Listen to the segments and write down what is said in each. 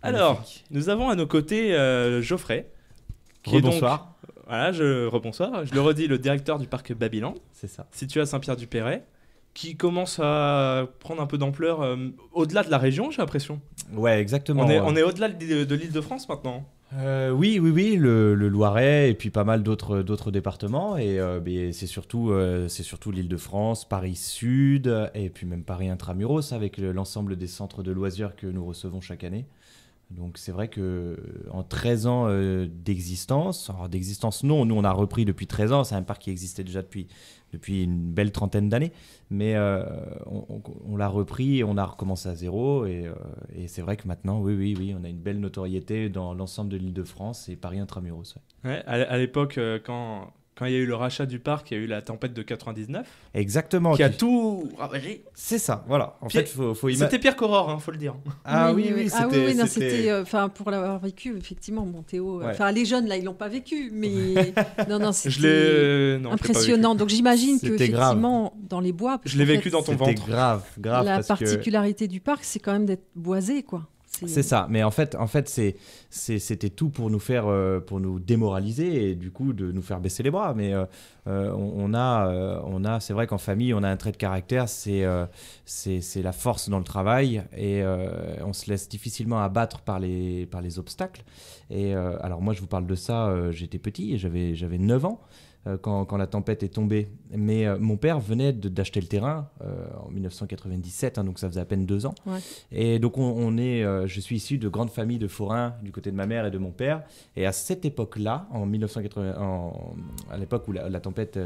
Alors, Magnifique. nous avons à nos côtés Geoffrey, qui Rebonsoir. est donc, voilà, rebonsoir, je le redis, le directeur du parc Babylone, C'est ça. situé à Saint-Pierre-du-Perret, qui commence à prendre un peu d'ampleur au-delà de la région, j'ai l'impression. Ouais, exactement. On est au-delà de l'Île-de-France maintenant. Oui, le Loiret et puis pas mal d'autres départements. Et mais c'est surtout l'Île-de-France, Paris Sud et puis même Paris Intramuros avec l'ensemble des centres de loisirs que nous recevons chaque année. Donc c'est vrai que en 13 ans d'existence, alors d'existence non, nous on a repris depuis 13 ans, c'est un parc qui existait déjà depuis une belle trentaine d'années, mais on l'a repris et on a recommencé à zéro et c'est vrai que maintenant, oui, on a une belle notoriété dans l'ensemble de l'Île-de-France et Paris Intramuros. Ouais. Ouais, à l'époque, quand il y a eu le rachat du parc, il y a eu la tempête de 99, Exactement. qui a tout ravagé. C'est ça, voilà. En fait, faut C'était pire qu'Aurore, hein, faut le dire. Ah oui, non, c'était... c'était pour l'avoir vécu, effectivement, bon, Théo. Ouais. Enfin, les jeunes là, ils l'ont pas vécu, mais non, Je c'était l'ai non, je l'ai pas impressionnant. Donc j'imagine que C'était grave. effectivement, dans les bois, parce Je l'ai qu'en vécu fait, dans ton C'était ventre. grave la parce que... particularité du parc, c'est quand même d'être boisé, quoi. C'est ça, mais en fait c'était tout pour nous faire, pour nous démoraliser et du coup de nous faire baisser les bras. Mais on a, c'est vrai qu'en famille, on a un trait de caractère, c'est la force dans le travail et on se laisse difficilement abattre par les obstacles. Et alors moi, je vous parle de ça, j'étais petit et j'avais 9 ans. Quand la tempête est tombée. Mais mon père venait d'acheter le terrain en 1997, hein, donc ça faisait à peine 2 ans. Ouais. Et donc je suis issu de grandes familles de forains du côté de ma mère et de mon père. Et à cette époque-là, en 1980, à l'époque où la tempête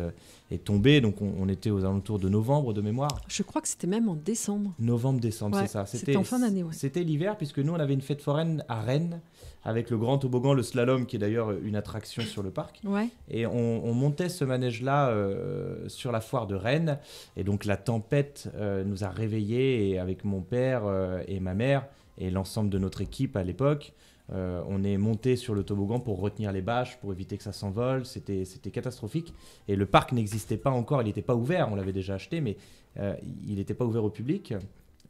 est tombée, donc on était aux alentours de novembre de mémoire. Je crois que c'était même en décembre. Novembre-décembre, Ouais, c'est ça. c'était en fin d'année, ouais. C'était l'hiver, puisque nous, on avait une fête foraine à Rennes, avec le grand toboggan, le slalom, qui est d'ailleurs une attraction sur le parc. Ouais. Et on montait ce manège-là sur la foire de Rennes. Et donc la tempête nous a réveillés, et avec mon père et ma mère, et l'ensemble de notre équipe à l'époque, on est monté sur le toboggan pour retenir les bâches, pour éviter que ça s'envole. C'était catastrophique. Et le parc n'existait pas encore, il n'était pas ouvert, on l'avait déjà acheté, mais il n'était pas ouvert au public.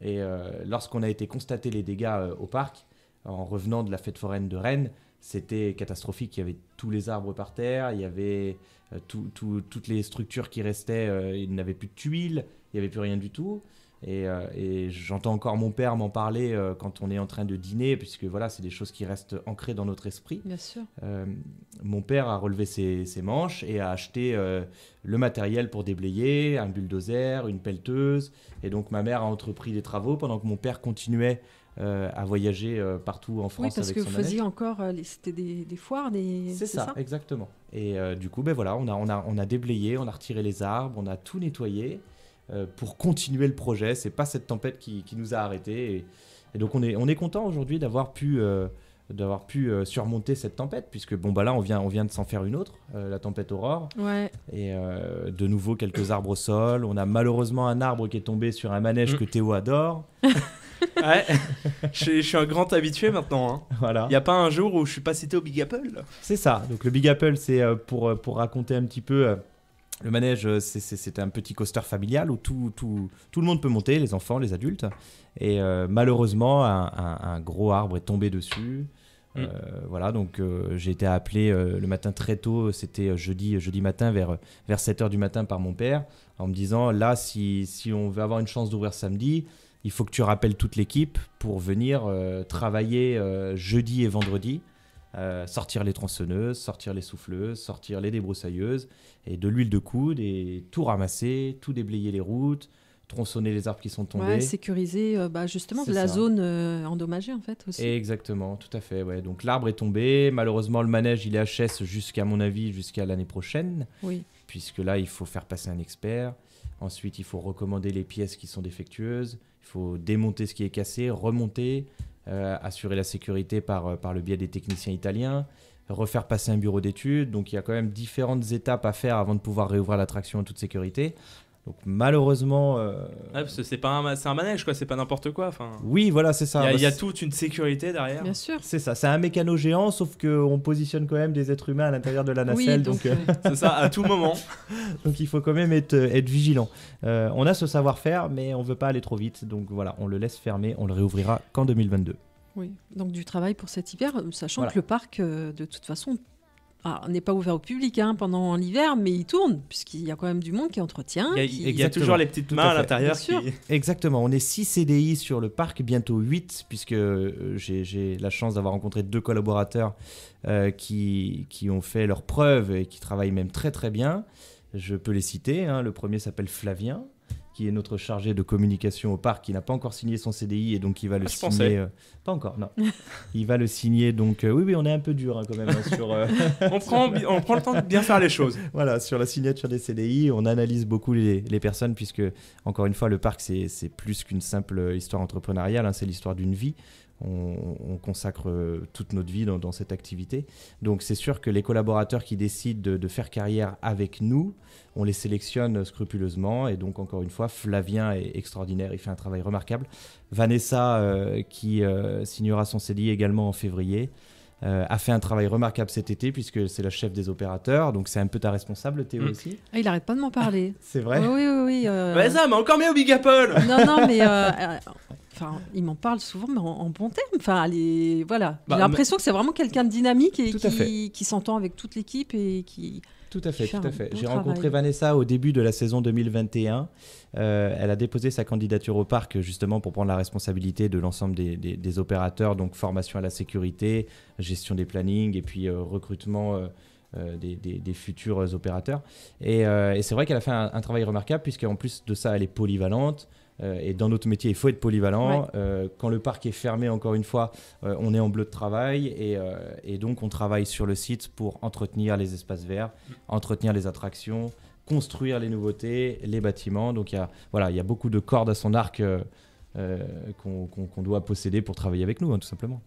Et lorsqu'on a été constater les dégâts au parc, en revenant de la fête foraine de Rennes, c'était catastrophique. Il y avait tous les arbres par terre, il y avait toutes les structures qui restaient, il n'avait plus de tuiles, il n'y avait plus rien du tout. Et j'entends encore mon père m'en parler quand on est en train de dîner, puisque voilà, c'est des choses qui restent ancrées dans notre esprit. Bien sûr. Mon père a relevé ses manches et a acheté le matériel pour déblayer, un bulldozer, une pelleteuse. Et donc ma mère a entrepris les travaux pendant que mon père continuait à voyager partout en France. Oui, parce avec que son vous faisiez manège. encore, c'était des foires, C'est ça, exactement. Et du coup, ben voilà, on a déblayé, on a retiré les arbres, on a tout nettoyé pour continuer le projet. C'est pas cette tempête qui nous a arrêtés. Et donc on est content aujourd'hui d'avoir pu surmonter cette tempête, puisque bon bah là on vient de s'en faire une autre, la tempête Aurore. Ouais. Et de nouveau quelques arbres au sol. On a malheureusement un arbre qui est tombé sur un manège que Théo adore. Ouais, je suis un grand habitué maintenant. Hein. Voilà. Il n'y a pas un jour où je suis pas cité au Big Apple. C'est ça. Donc le Big Apple, c'est pour raconter un petit peu. Le manège, c'est un petit coaster familial où tout le monde peut monter, les enfants, les adultes. Et malheureusement, un gros arbre est tombé dessus. Voilà, donc j'ai été appelé le matin très tôt, c'était jeudi matin vers 7h du matin par mon père, en me disant là, si on veut avoir une chance d'ouvrir samedi, il faut que tu rappelles toute l'équipe pour venir travailler jeudi et vendredi. Sortir les tronçonneuses, sortir les souffleuses, sortir les débroussailleuses et de l'huile de coude et tout ramasser, tout déblayer les routes, tronçonner les arbres qui sont tombés. Ouais, sécuriser justement C'est la ça. zone endommagée en fait aussi. Exactement, tout à fait. Ouais. Donc l'arbre est tombé, malheureusement le manège il est HS jusqu'à mon avis jusqu'à l'année prochaine, Oui. puisque là il faut faire passer un expert. Ensuite il faut recommander les pièces qui sont défectueuses, il faut démonter ce qui est cassé, remonter. Assurer la sécurité par le biais des techniciens italiens, refaire passer un bureau d'études. Donc il y a quand même différentes étapes à faire avant de pouvoir réouvrir l'attraction en toute sécurité. Donc malheureusement... Ouais, parce que c'est un manège, quoi, c'est pas n'importe quoi. Enfin, Oui, voilà, c'est ça. il y a toute une sécurité derrière. Bien sûr. C'est ça, c'est un mécano géant, sauf qu'on positionne quand même des êtres humains à l'intérieur de la nacelle. Oui, donc, C'est ça, à tout moment. donc il faut quand même être vigilant. On a ce savoir-faire, mais on veut pas aller trop vite. Donc voilà, on le laisse fermer, on le réouvrira qu'en 2022. Oui, donc du travail pour cet hiver, sachant Voilà. que le parc, de toute façon, n'est pas ouvert au public pendant l'hiver, mais il tourne, puisqu'il y a quand même du monde qui entretient. Il y a Exactement. toujours les petites Tout mains à à fait. l'intérieur Bien sûr. qui... Exactement, on est 6 CDI sur le parc, bientôt 8, puisque j'ai la chance d'avoir rencontré 2 collaborateurs qui ont fait leurs preuves et qui travaillent même très très bien. Je peux les citer, hein. Le premier s'appelle Flavien, qui est notre chargé de communication au parc, qui n'a pas encore signé son CDI et donc il va le je signer. pensais. Pas encore, non. Il va le signer, donc oui, on est un peu dur quand même sur... on prend le temps de bien faire les choses. Voilà, sur la signature des CDI, on analyse beaucoup les personnes puisque, encore une fois, le parc, c'est plus qu'une simple histoire entrepreneuriale, hein, c'est l'histoire d'une vie. On consacre toute notre vie dans cette activité. Donc, c'est sûr que les collaborateurs qui décident de faire carrière avec nous, on les sélectionne scrupuleusement. Et donc, encore une fois, Flavien est extraordinaire, il fait un travail remarquable. Vanessa, qui signera son CDI également en février, a fait un travail remarquable cet été puisque c'est la chef des opérateurs, donc c'est un peu ta responsable, Théo aussi. Il n'arrête pas de m'en parler. C'est vrai. Oui. Vas-y, mais encore mieux au Big Apple. Non, mais il m'en parle souvent, mais en bon terme. Enfin, voilà. Bah, J'ai l'impression que c'est vraiment quelqu'un de dynamique et Tout à fait. qui s'entend avec toute l'équipe et qui... Tout à fait, Faire tout à un fait. bon J'ai travail. rencontré Vanessa au début de la saison 2021. Elle a déposé sa candidature au parc justement pour prendre la responsabilité de l'ensemble des opérateurs, donc formation à la sécurité, gestion des plannings et puis recrutement des futurs opérateurs. Et c'est vrai qu'elle a fait un travail remarquable puisqu'en plus de ça, elle est polyvalente. Et dans notre métier, il faut être polyvalent. Ouais. Quand le parc est fermé, encore une fois, on est en bleu de travail et donc on travaille sur le site pour entretenir les espaces verts, entretenir les attractions, construire les nouveautés, les bâtiments. Donc il y a beaucoup de cordes à son arc qu'on doit posséder pour travailler avec nous, hein, tout simplement.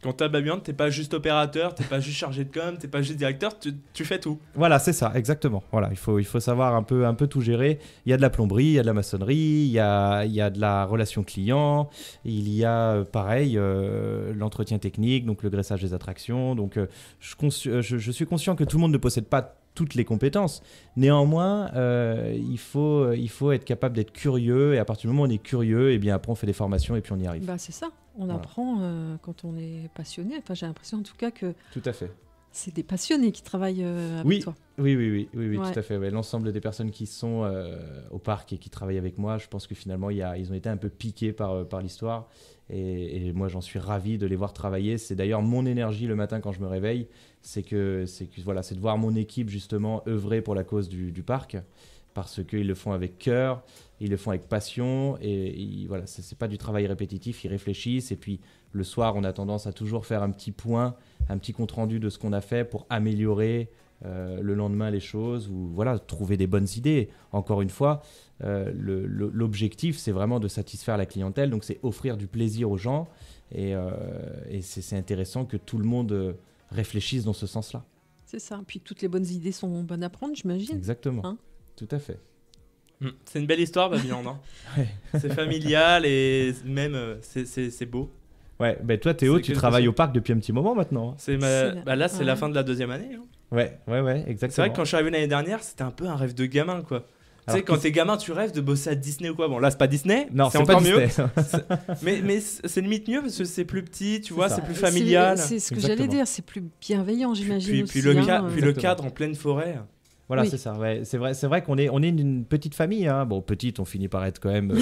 Quand t'as Babylone, t'es pas juste opérateur, t'es pas juste chargé de com, t'es pas juste directeur, tu fais tout. Voilà, c'est ça, exactement. Voilà, il faut savoir un peu tout gérer. Il y a de la plomberie, il y a de la maçonnerie, il y a de la relation client, il y a pareil l'entretien technique, donc le graissage des attractions. Donc je suis conscient que tout le monde ne possède pas toutes les compétences. Néanmoins, il faut être capable d'être curieux et à partir du moment où on est curieux, et bien après on fait des formations et puis on y arrive. Bah, c'est ça. On Voilà. apprend quand on est passionné. Enfin, j'ai l'impression en tout cas que Tout à fait. c'est des passionnés qui travaillent avec Oui. toi. Oui, Ouais. tout à fait. Ouais. L'ensemble des personnes qui sont au parc et qui travaillent avec moi, je pense que finalement, ils ont été un peu piqués par l'histoire. Et moi, j'en suis ravi de les voir travailler. C'est d'ailleurs mon énergie le matin quand je me réveille. C'est de voir mon équipe justement œuvrer pour la cause du parc. Parce qu'ils le font avec cœur, ils le font avec passion. Et voilà, c'est pas du travail répétitif, ils réfléchissent. Et puis le soir, on a tendance à toujours faire un petit point, un petit compte-rendu de ce qu'on a fait pour améliorer le lendemain les choses ou voilà, trouver des bonnes idées. Encore une fois, l'objectif, c'est vraiment de satisfaire la clientèle, donc c'est offrir du plaisir aux gens et c'est intéressant que tout le monde réfléchisse dans ce sens-là. C'est ça. Puis toutes les bonnes idées sont bonnes à prendre, j'imagine. Exactement, Hein. tout à fait. C'est une belle histoire, Babylone. Hein. Ouais. C'est familial et même c'est beau. Ouais, ben toi Théo, C'est tu quelque travailles chose. au parc depuis un petit moment maintenant. Là, c'est la Ouais. fin de la 2e année. Hein. Ouais, exactement. C'est vrai que quand je suis arrivé l'année dernière, c'était un peu un rêve de gamin, quoi. Tu Alors, sais, quand t'es gamin, tu rêves de bosser à Disney ou quoi. Bon, là, c'est pas Disney, Non, c'est c'est pas encore mieux. Disney. Mais c'est limite mieux parce que c'est plus petit, tu vois, ça. c'est plus familial. C'est ce que Exactement. j'allais dire. C'est plus bienveillant, j'imagine. Puis aussi, le Exactement. cadre en pleine forêt. Voilà, Oui. c'est ça. Ouais. C'est vrai qu'on est une petite famille. Hein. Bon, petite, on finit par être quand même.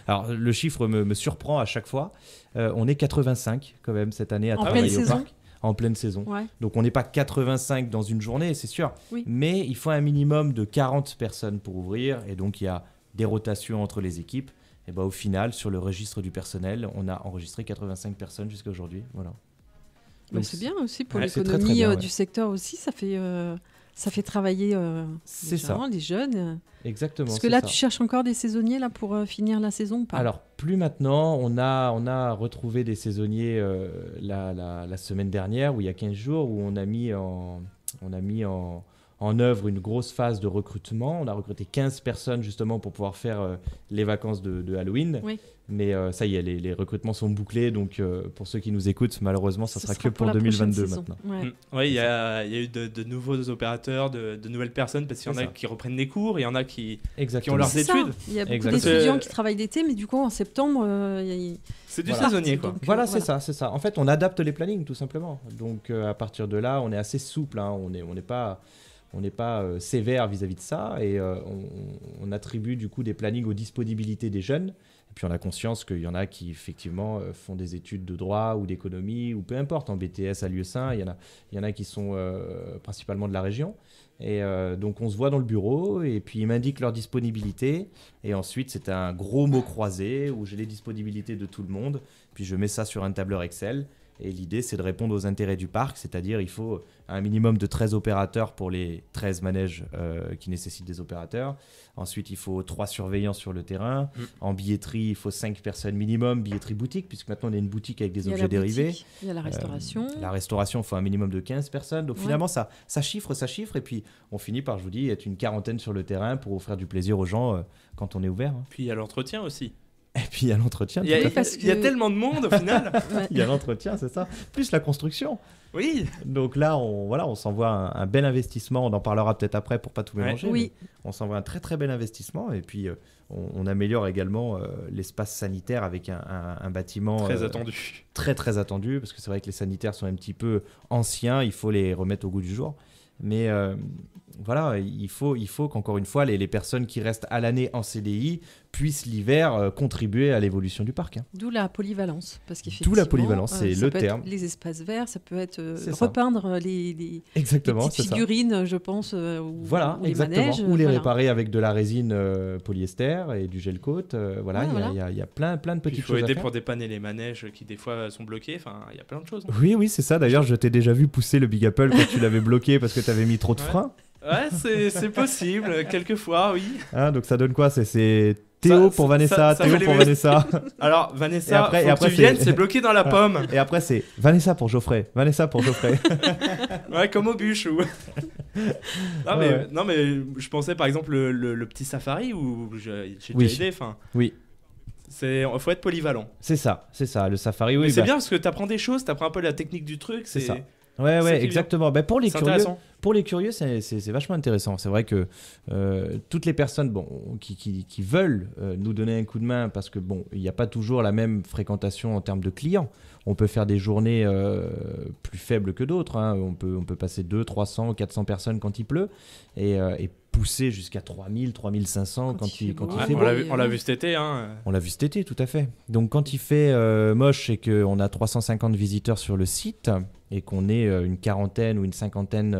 Alors, le chiffre me surprend à chaque fois. On est 85 quand même cette année à En travailler pleine au saison. parc. En pleine saison. Ouais. Donc, on n'est pas 85 dans une journée, c'est sûr. Oui. Mais il faut un minimum de 40 personnes pour ouvrir. Et donc, il y a des rotations entre les équipes. Et ben, au final, sur le registre du personnel, on a enregistré 85 personnes jusqu'à aujourd'hui. Voilà. Bah, Donc, c'est bien aussi pour ouais, c'est très, l'économie très bien, ouais. du secteur aussi. Ça fait travailler C'est les ça. gens, les jeunes. Exactement. Parce que c'est là, ça. tu cherches encore des saisonniers là, pour finir la saison ou pas? Alors, plus maintenant, on a retrouvé des saisonniers la semaine dernière, où il y a 15 jours, où on a mis en en œuvre une grosse phase de recrutement. On a recruté 15 personnes justement pour pouvoir faire les vacances de Halloween. Oui. Mais ça y est, les recrutements sont bouclés. Donc pour ceux qui nous écoutent, malheureusement, ça Ce sera sera que pour la prochaine 2022 saison. maintenant. Ouais. Oui, il y a eu de nouveaux opérateurs, de nouvelles personnes, parce qu'il y en C'est a ça. qui reprennent des cours, il y en a qui Exactement. ont leurs C'est ça. études. Il y a beaucoup Exactement. d'étudiants qui travaillent l'été, mais du coup, en septembre, C'est du Voilà. saisonnier, quoi. Donc, Voilà, c'est ça. En fait, on adapte les plannings tout simplement. Donc à partir de là, on est assez souple. Hein. On n'est pas sévère vis-à-vis de ça et on attribue du coup des plannings aux disponibilités des jeunes. Et puis on a conscience qu'il y en a qui effectivement font des études de droit ou d'économie ou peu importe en BTS à Lieusaint. Il y en a qui sont principalement de la région. Et donc on se voit dans le bureau et puis ils m'indiquent leur disponibilité et ensuite c'est un gros mot croisé où j'ai les disponibilités de tout le monde puis je mets ça sur un tableur Excel et l'idée c'est de répondre aux intérêts du parc, c'est-à-dire il faut un minimum de 13 opérateurs pour les 13 manèges qui nécessitent des opérateurs. Ensuite il faut 3 surveillants sur le terrain. En billetterie il faut 5 personnes minimum, billetterie boutique puisque maintenant on est une boutique avec des il y a objets la dérivés. boutique, il y a la restauration. La restauration, il faut un minimum de 15 personnes. Donc Ouais. finalement, ça chiffre. Et puis, on finit par, je vous dis, être une quarantaine sur le terrain pour offrir du plaisir aux gens quand on est ouvert. Hein. Puis il y a l'entretien aussi. Et puis, il y a l'entretien. Il y a, tout à fait. parce il y a que- tellement de monde au final. Ouais. Il y a l'entretien, c'est ça. Plus la construction. Oui. Donc là, on s'envoie un bel investissement. On en parlera peut-être après pour pas tout Ouais. mélanger. Oui. mais On s'envoie un très, très bel investissement. Et puis, on améliore également l'espace sanitaire avec un bâtiment Très attendu. très très attendu parce que c'est vrai que les sanitaires sont un petit peu anciens, il faut les remettre au goût du jour. Mais voilà, il faut qu'encore une fois, les personnes qui restent à l'année en CDI puissent l'hiver contribuer à l'évolution du parc. Hein. D'où la polyvalence. Parce D'où la polyvalence, c'est ça le peut terme. être les espaces verts, ça peut être C'est ça. repeindre les Exactement, petites c'est ça. figurines, je pense, Voilà, ou les exactement. manèges. Ou les voilà. réparer avec de la résine polyester et du gel coat. Voilà, Ouais, il y a- voilà. il y, a plein de Puis il petites faut choses à aider faire. pour dépanner les manèges qui des fois sont bloqués. Enfin, il y a plein de choses. Oui, c'est ça. D'ailleurs, je t'ai déjà vu pousser le Big Apple quand tu l'avais bloqué parce que tu avais mis trop de Ouais. freins. Ouais, c'est possible. Quelquefois, oui. Hein, donc ça donne quoi? C'est Théo Ça- pour Vanessa, ça fait Théo les pour mêmes- Vanessa. Alors, Vanessa, Et après- faut et que après, tu viennes, c'est- c'est bloqué dans la pomme. Et après, c'est Vanessa pour Geoffrey. Vanessa pour Geoffrey. Ouais, comme au bûche. Ou... non, mais, Ouais. non, mais je pensais par exemple le petit safari où j'ai Oui. déjà aidé. Enfin, Oui. faut être polyvalent. C'est ça. Le safari, Mais oui. c'est bah, bien parce que tu apprends des choses, tu apprends un peu la technique du truc. C'est ça. C'est Ouais, ça qui est exactement. Bah, pour les c'est curieux, intéressant. c'est vachement intéressant. C'est vrai que toutes les personnes qui veulent nous donner un coup de main, parce que bon, il n'y a pas toujours la même fréquentation en termes de clients. On peut faire des journées plus faibles que d'autres. Hein. On peut passer 200, 300, 400 personnes quand il pleut et pousser jusqu'à 3000, 3500 quand il beau. fait Ouais, beau. on l'a vu cet été. Hein. On l'a vu cet été, tout à fait. Donc quand il fait moche et qu'on a 350 visiteurs sur le site et qu'on est une quarantaine ou une cinquantaine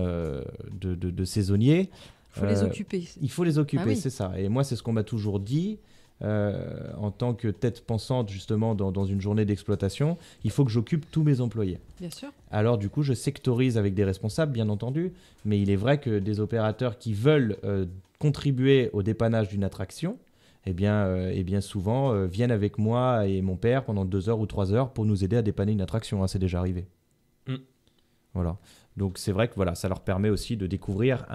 de saisonniers, Il faut les occuper. il faut les occuper, Ah oui. c'est ça. Et moi, c'est ce qu'on m'a toujours dit. En tant que tête pensante justement dans une journée d'exploitation, il faut que j'occupe tous mes employés. Bien sûr. Alors du coup, je sectorise avec des responsables, bien entendu, mais il est vrai que des opérateurs qui veulent contribuer au dépannage d'une attraction, eh bien souvent viennent avec moi et mon père pendant 2 heures ou 3 heures pour nous aider à dépanner une attraction. Hein, c'est déjà arrivé. Mm. Voilà. Donc c'est vrai que voilà, ça leur permet aussi de découvrir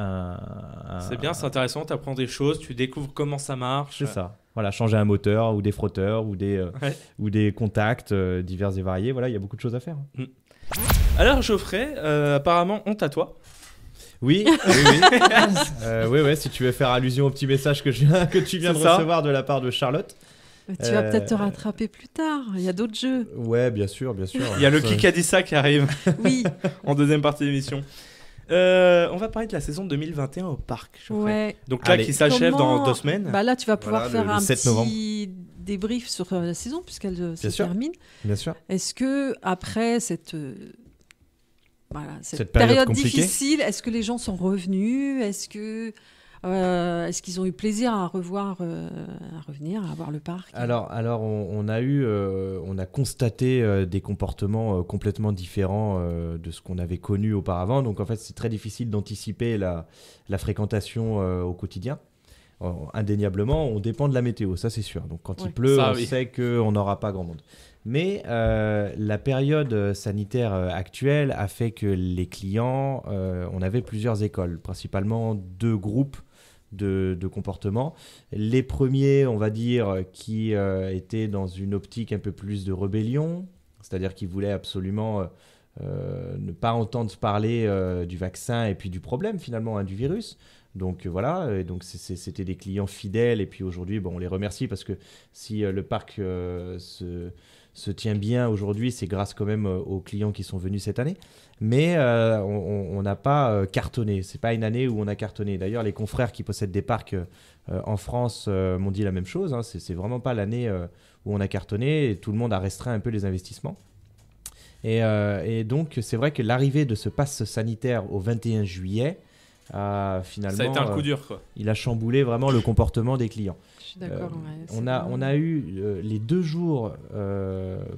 C'est bien, c'est intéressant. Tu apprends des choses, tu découvres comment ça marche. C'est ça. Voilà, changer un moteur ou des frotteurs ou Ouais. des contacts divers et variés. Voilà, il y a beaucoup de choses à faire. Alors, Geoffrey, apparemment, honte à toi. Oui, oui, si tu veux faire allusion au petit message que tu viens de C'est ça. recevoir de la part de Charlotte. Tu vas peut-être te rattraper plus tard. Il y a d'autres jeux. Ouais, bien sûr. Il y a le Ça- qui a dit ça qui arrive Oui. en deuxième partie d'émission. On va parler de la saison 2021 au parc. Geoffrey. Ouais. Donc là, Allez. qui s'achève dans Comment- 2 semaines. Bah là, tu vas pouvoir Voilà, faire le un 7 petit novembre. débrief sur la saison puisqu'elle se sûr. termine. Bien sûr. Est-ce que après cette Cette période période compliquée. difficile, est-ce que les gens sont revenus? Est-ce qu'ils ont eu plaisir à revenir, à voir le parc? Alors on a constaté des comportements complètement différents de ce qu'on avait connu auparavant. Donc en fait, c'est très difficile d'anticiper la fréquentation au quotidien. Indéniablement, on dépend de la météo, ça c'est sûr. Donc quand Ouais. il pleut, Ça, on oui. sait qu'on n'aura pas grand monde. Mais la période sanitaire actuelle a fait que les clients, on avait plusieurs écoles, principalement 2 groupes de comportements. Les premiers, on va dire, qui étaient dans une optique un peu plus de rébellion, c'est-à-dire qu'ils voulaient absolument ne pas entendre parler du vaccin et puis du problème finalement, hein, du virus. Donc voilà, et donc c'était des clients fidèles et puis aujourd'hui, bon, on les remercie parce que si le parc se tient bien aujourd'hui, c'est grâce quand même aux clients qui sont venus cette année. Mais on n'a pas cartonné. C'est pas une année où on a cartonné. D'ailleurs, les confrères qui possèdent des parcs en France m'ont dit la même chose. Hein. C'est vraiment pas l'année où on a cartonné. Et tout le monde a restreint un peu les investissements. Et donc, c'est vrai que l'arrivée de ce pass sanitaire au 21 juillet, finalement, ça a été un coup dur, quoi. Il a chamboulé vraiment le comportement des clients. Je suis d'accord. On a eu les 2 jours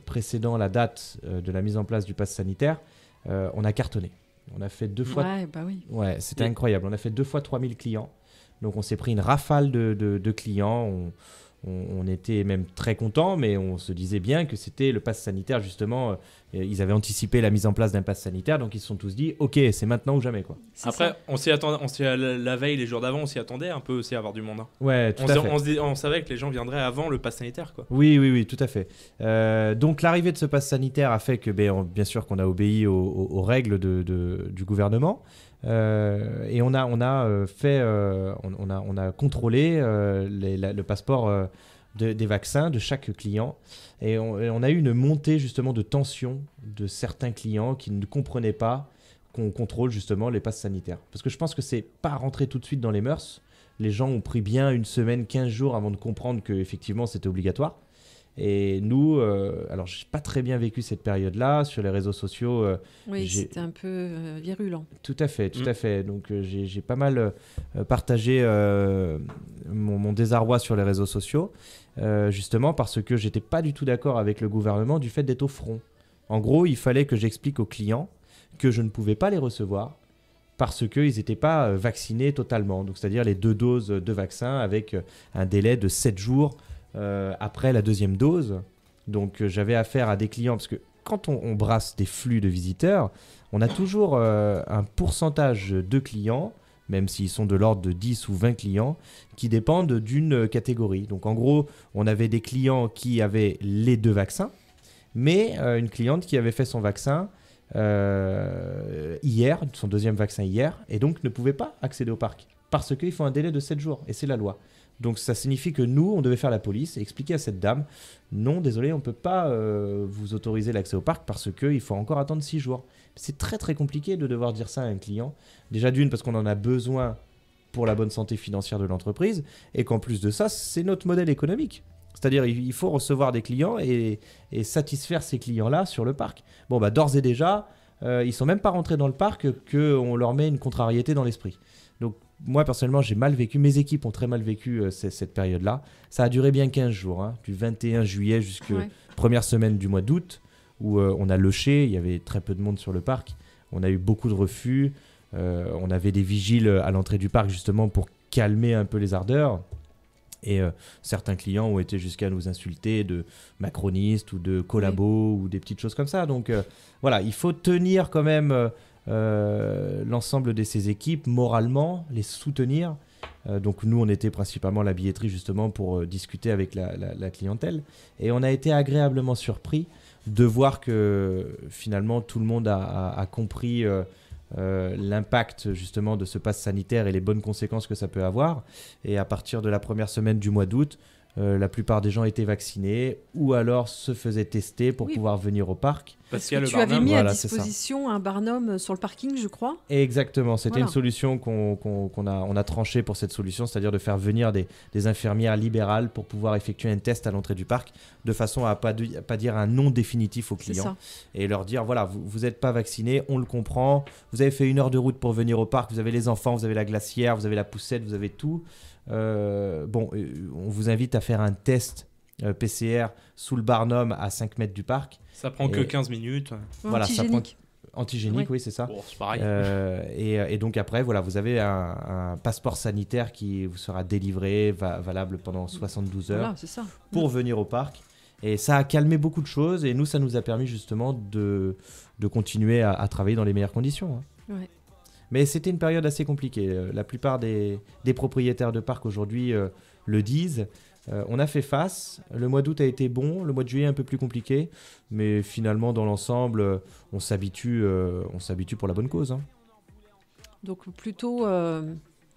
précédant la date de la mise en place du pass sanitaire, on a cartonné. On a fait 2 fois. Ouais, bah oui. Ouais, c'était incroyable. On a fait 2 fois 3000 clients. Donc on s'est pris une rafale de clients. On était même très contents, mais on se disait bien que c'était le pass sanitaire, justement. Ils avaient anticipé la mise en place d'un pass sanitaire, donc ils se sont tous dit, ok, c'est maintenant ou jamais, quoi. Après, on s'y attendait, la veille, les jours d'avant, on s'y attendait un peu aussi à avoir du monde. Hein. Ouais, tout à fait. On savait que les gens viendraient avant le pass sanitaire, quoi. Oui, tout à fait. Donc l'arrivée de ce pass sanitaire a fait que, bien sûr, qu'on a obéi aux règles du gouvernement. Et on a contrôlé le passeport des vaccins de chaque client. Et on a eu une montée justement de tension de certains clients qui ne comprenaient pas qu'on contrôle justement les passes sanitaires. Parce que je pense que c'est pas rentré tout de suite dans les mœurs. Les gens ont pris bien 1 semaine, 15 jours avant de comprendre qu'effectivement c'était obligatoire. Et nous, alors j'ai pas très bien vécu cette période-là sur les réseaux sociaux. Oui, c'était un peu virulent. Tout à fait. Donc j'ai pas mal partagé mon désarroi sur les réseaux sociaux, justement parce que j'étais pas du tout d'accord avec le gouvernement du fait d'être au front. En gros, il fallait que j'explique aux clients que je ne pouvais pas les recevoir parce qu'ils n'étaient pas vaccinés totalement. Donc c'est-à-dire les 2 doses de vaccin avec un délai de 7 jours après la 2e dose. Donc j'avais affaire à des clients, parce que quand on brasse des flux de visiteurs, on a toujours un pourcentage de clients, même s'ils sont de l'ordre de 10 ou 20 clients, qui dépendent d'une catégorie. Donc en gros, on avait des clients qui avaient les 2 vaccins, mais une cliente qui avait fait son vaccin hier, son 2e vaccin hier, et donc ne pouvait pas accéder au parc, parce qu'il faut un délai de 7 jours, et c'est la loi. Donc ça signifie que nous, on devait faire la police et expliquer à cette dame, non, désolé, on ne peut pas vous autoriser l'accès au parc parce qu'il faut encore attendre 6 jours. C'est très très compliqué de devoir dire ça à un client. Déjà d'une, parce qu'on en a besoin pour la bonne santé financière de l'entreprise, et qu'en plus de ça, c'est notre modèle économique. C'est-à-dire il faut recevoir des clients et satisfaire ces clients-là sur le parc. Bon, bah d'ores et déjà, ils ne sont même pas rentrés dans le parc qu'on leur met une contrariété dans l'esprit. Donc moi, personnellement, j'ai mal vécu. Mes équipes ont très mal vécu cette période-là. Ça a duré bien 15 jours, hein, du 21 juillet jusqu'à première semaine du mois d'août, où on a loché. Il y avait très peu de monde sur le parc. On a eu beaucoup de refus. On avait des vigiles à l'entrée du parc, justement, pour calmer un peu les ardeurs. Et certains clients ont été jusqu'à nous insulter de macronistes ou de collabos ou des petites choses comme ça. Donc voilà, il faut tenir quand même l'ensemble de ces équipes moralement, les soutenir. Donc nous, on était principalement la billetterie justement pour discuter avec la clientèle. Et on a été agréablement surpris de voir que finalement tout le monde a compris l'impact justement de ce pass sanitaire et les bonnes conséquences que ça peut avoir. Et à partir de la première semaine du mois d'août, la plupart des gens étaient vaccinés ou alors se faisaient tester pour pouvoir venir au parc. Parce que tu avais mis à disposition un Barnum sur le parking, je crois. Exactement, c'était une solution qu'on a tranchée pour cette solution, c'est-à-dire de faire venir des infirmières libérales pour pouvoir effectuer un test à l'entrée du parc, de façon à pas dire un non définitif aux clients et leur dire, voilà, vous n'êtes pas vacciné, on le comprend, vous avez fait 1 heure de route pour venir au parc, vous avez les enfants, vous avez la glacière, vous avez la poussette, vous avez tout. On vous invite à faire un test PCR sous le Barnum à 5 mètres du parc. Ça prend que 15 minutes. Voilà, antigénique. Antigénique, oui, c'est ça. Bon, c'est pareil. Et donc après, voilà, vous avez un passeport sanitaire qui vous sera délivré, valable pendant 72 heures, c'est ça. pour venir au parc. Et ça a calmé beaucoup de choses. Et nous, ça nous a permis justement de continuer à travailler dans les meilleures conditions. Hein. Ouais. Mais c'était une période assez compliquée. La plupart des propriétaires de parcs aujourd'hui le disent. On a fait face. Le mois d'août a été bon. Le mois de juillet un peu plus compliqué. Mais finalement, dans l'ensemble, on s'habitue pour la bonne cause. Hein. Donc plutôt,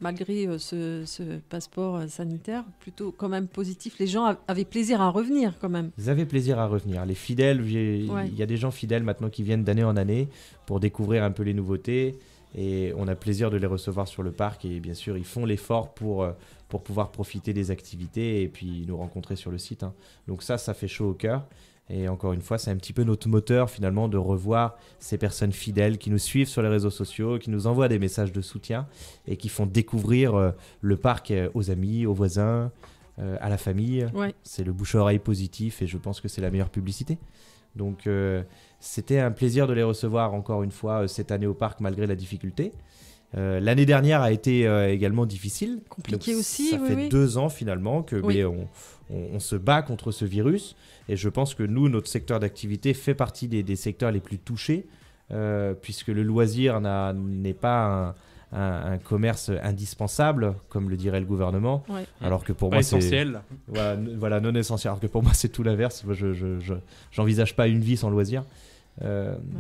malgré ce passeport sanitaire, plutôt quand même positif. Les gens avaient plaisir à revenir quand même. Ils avaient plaisir à revenir. Les fidèles, il y a des gens fidèles maintenant qui viennent d'année en année pour découvrir un peu les nouveautés. Et on a plaisir de les recevoir sur le parc. Et bien sûr, ils font l'effort pour pouvoir profiter des activités et puis nous rencontrer sur le site. Hein. Donc ça fait chaud au cœur. Et encore une fois, c'est un petit peu notre moteur finalement de revoir ces personnes fidèles qui nous suivent sur les réseaux sociaux, qui nous envoient des messages de soutien et qui font découvrir le parc aux amis, aux voisins, à la famille. Ouais. C'est le bouche-à-oreille positif et je pense que c'est la meilleure publicité. Donc c'était un plaisir de les recevoir encore une fois cette année au parc malgré la difficulté. L'année dernière a été également difficile. Compliqué Donc, aussi. Ça fait 2 ans finalement que on se bat contre ce virus. Et je pense que nous, notre secteur d'activité fait partie des secteurs les plus touchés, puisque le loisir n'est pas un commerce indispensable, comme le dirait le gouvernement. Ouais. Alors que pour Pas moi, essentiel. voilà, non essentiel. Alors que pour moi, c'est tout l'inverse. Moi, j'envisage pas une vie sans loisir.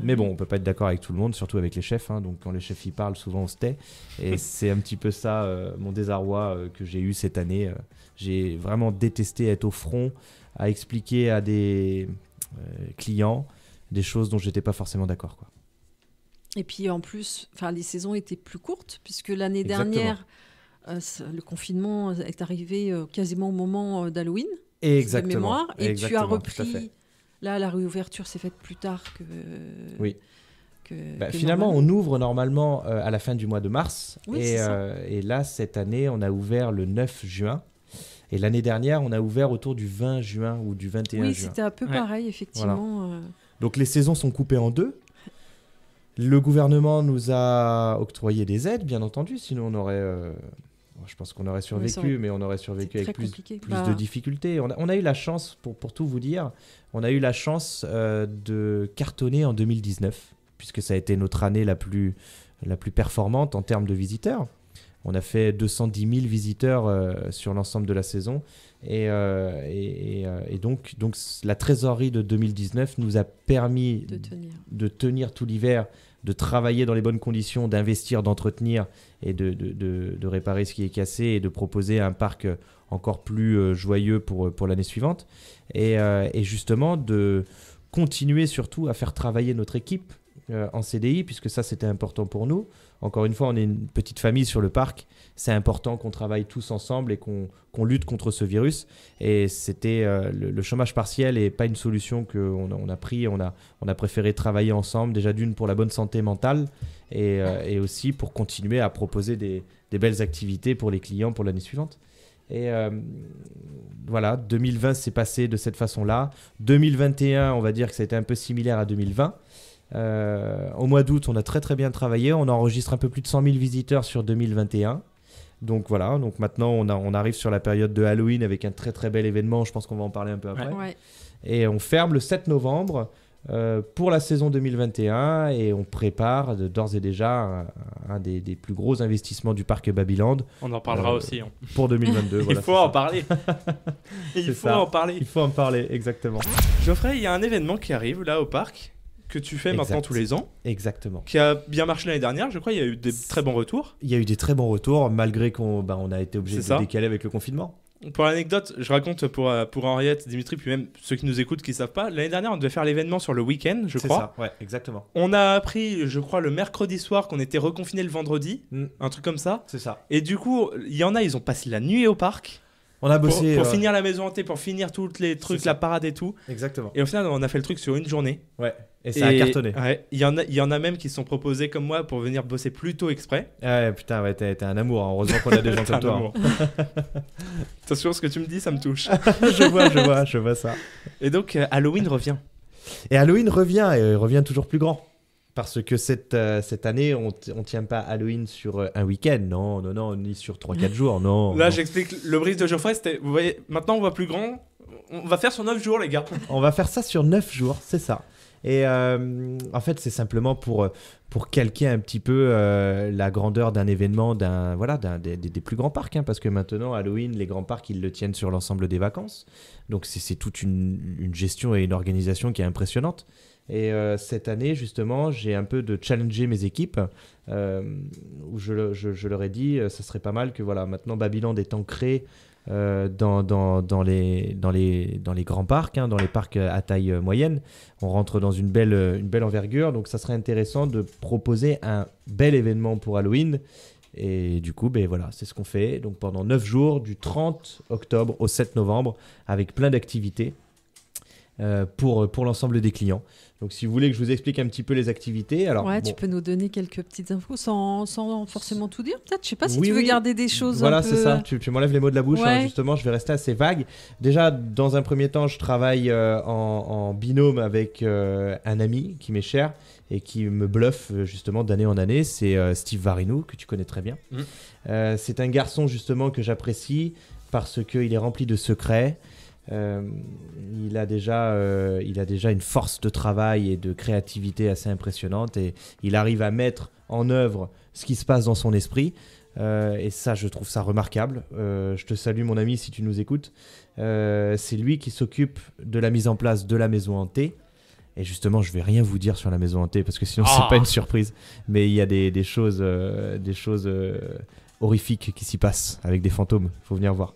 Mais bon, on peut pas être d'accord avec tout le monde, surtout avec les chefs. Hein, donc quand les chefs y parlent, souvent on se tait. Et c'est un petit peu ça mon désarroi que j'ai eu cette année. J'ai vraiment détesté être au front à expliquer à des clients des choses dont j'étais pas forcément d'accord, quoi. Et puis en plus, les saisons étaient plus courtes puisque l'année Exactement. dernière, le confinement est arrivé quasiment au moment d'Halloween. Exactement. De mémoire. Et tu as Exactement, tout à repris. fait. Là, la réouverture s'est faite plus tard que. Oui. que Finalement, normalement. on ouvre normalement à la fin du mois de mars. Oui, c'est ça. Et là, cette année, on a ouvert le 9 juin. Et l'année dernière, on a ouvert autour du 20 juin ou du 21 Oui, juin. c'était un peu pareil, effectivement. Donc les saisons sont coupées en 2. Le gouvernement nous a octroyé des aides, bien entendu. Sinon, on aurait... je pense qu'on aurait survécu, mais on aurait survécu avec plus de difficultés. On a eu la chance, pour tout vous dire, on a eu la chance de cartonner en 2019, puisque ça a été notre année la plus performante en termes de visiteurs. On a fait 210 000 visiteurs sur l'ensemble de la saison. Et donc, la trésorerie de 2019 nous a permis de tenir tout l'hiver, de travailler dans les bonnes conditions, d'investir, d'entretenir et de réparer ce qui est cassé et de proposer un parc encore plus joyeux pour l'année suivante. Et justement, de continuer surtout à faire travailler notre équipe en CDI, puisque ça, c'était important pour nous. Encore une fois, on est une petite famille sur le parc. C'est important qu'on travaille tous ensemble et qu'on lutte contre ce virus. Et c'était le chômage partiel n'est pas une solution qu'on a pris. On a préféré travailler ensemble, déjà d'une pour la bonne santé mentale et aussi pour continuer à proposer des belles activités pour les clients pour l'année suivante. Et voilà, 2020 s'est passé de cette façon-là. 2021, on va dire que ça a été un peu similaire à 2020. Au mois d'août, on a très très bien travaillé. On enregistre un peu plus de 100 000 visiteurs sur 2021. Donc voilà, donc maintenant on arrive sur la période de Halloween avec un très très bel événement. Je pense qu'on va en parler un peu après. Ouais. Et on ferme le 7 novembre pour la saison 2021 et on prépare d'ores et déjà un des plus gros investissements du parc Babyland. On en parlera aussi. Hein. Pour 2022. Il faut en parler. Il faut en parler. Il faut en parler, exactement. Geoffrey, il y a un événement qui arrive là au parc que tu fais maintenant tous les ans. Exactement. Qui a bien marché l'année dernière, je crois. Il y a eu des très bons retours. Il y a eu des très bons retours, malgré qu'on a été obligé de décaler avec le confinement. Pour l'anecdote, je raconte pour Henriette, Dimitri, puis même ceux qui nous écoutent qui ne savent pas. L'année dernière, on devait faire l'événement sur le week-end, je crois. C'est ça, ouais, exactement. On a appris, je crois, le mercredi soir qu'on était reconfiné le vendredi, un truc comme ça. C'est ça. Et du coup, il y en a, ils ont passé la nuit au parc. On a bossé pour finir la maison hantée, pour finir tous les trucs, la parade et tout. Exactement. Et au final, on a fait le truc sur une journée. Ouais. Et ça a cartonné. Ouais, il y en a même qui se sont proposés comme moi pour venir bosser plus tôt exprès. Ouais, putain, ouais, t'es un amour. Hein. Heureusement qu'on a des gens comme toi. Attention, ce que tu me dis, ça me touche. je vois ça. Et donc, Halloween revient. Et Halloween revient, et revient toujours plus grand. Parce que cette année, on ne tient pas Halloween sur un week-end, non, ni sur 3-4 jours, non. Là, non. j'explique le brief de Geoffrey, c'était, vous voyez, maintenant on voit plus grand, On va faire sur 9 jours, les gars. On va faire ça sur 9 jours, c'est ça. Et en fait, c'est simplement pour calquer un petit peu la grandeur d'un événement, des plus grands parcs. Hein, parce que maintenant, Halloween, les grands parcs, ils le tiennent sur l'ensemble des vacances. Donc, c'est toute une gestion et une organisation qui est impressionnante. Et cette année, justement, j'ai un peu de challenger mes équipes. Où je leur ai dit, ça serait pas mal que maintenant, Babyland est ancré dans les grands parcs, hein, dans les parcs à taille moyenne. On rentre dans une belle envergure, donc ça serait intéressant de proposer un bel événement pour Halloween. Et du coup, c'est ce qu'on fait. Donc pendant 9 jours, du 30 octobre au 7 novembre, avec plein d'activités pour l'ensemble des clients. Donc si vous voulez que je vous explique un petit peu les activités, alors tu peux nous donner quelques petites infos sans forcément tout dire, peut-être. Je sais pas si oui, tu veux garder des choses. Voilà, un peu... c'est ça. Tu m'enlèves les mots de la bouche. Hein, justement, je vais rester assez vague. Déjà, dans un premier temps, je travaille en binôme avec un ami qui m'est cher et qui me bluffe justement d'année en année. C'est Steve Varinou, que tu connais très bien. C'est un garçon justement que j'apprécie parce qu'il est rempli de secrets. Il a déjà une force de travail et de créativité assez impressionnante et il arrive à mettre en œuvre ce qui se passe dans son esprit et ça, je trouve ça remarquable. Je te salue, mon ami, si tu nous écoutes. C'est lui qui s'occupe de la mise en place de la maison hantée. Et justement, je vais rien vous dire sur la maison hantée parce que sinon c'est pas une surprise. Mais il y a des choses horrifiques qui s'y passent avec des fantômes. Il faut venir voir.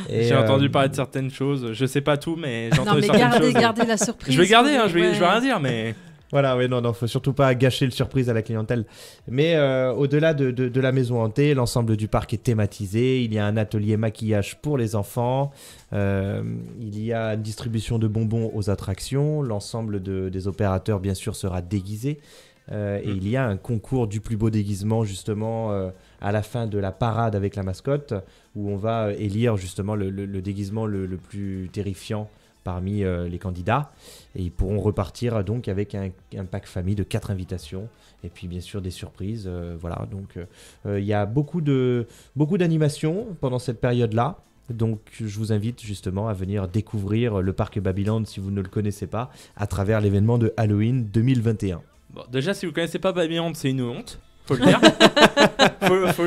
J'ai entendu parler de certaines choses. Je sais pas tout, mais j'ai entendu certaines choses. Gardez la surprise. Je vais garder, je vais rien dire, mais... Voilà, non, faut surtout pas gâcher le surprise à la clientèle. Mais au-delà de la maison hantée, l'ensemble du parc est thématisé. Il y a un atelier maquillage pour les enfants. Il y a une distribution de bonbons aux attractions. L'ensemble des opérateurs, bien sûr, sera déguisé. Et il y a un concours du plus beau déguisement, justement, à la fin de la parade avec la mascotte, où on va élire justement le déguisement le plus terrifiant parmi les candidats. Et ils pourront repartir donc avec un pack famille de 4 invitations. Et puis bien sûr des surprises. Donc il y a beaucoup d'animations pendant cette période-là. Donc je vous invite justement à venir découvrir le parc Babyland si vous ne le connaissez pas, à travers l'événement de Halloween 2021. Bon, déjà, si vous connaissez pas Babyland, c'est une honte. Faut le dire.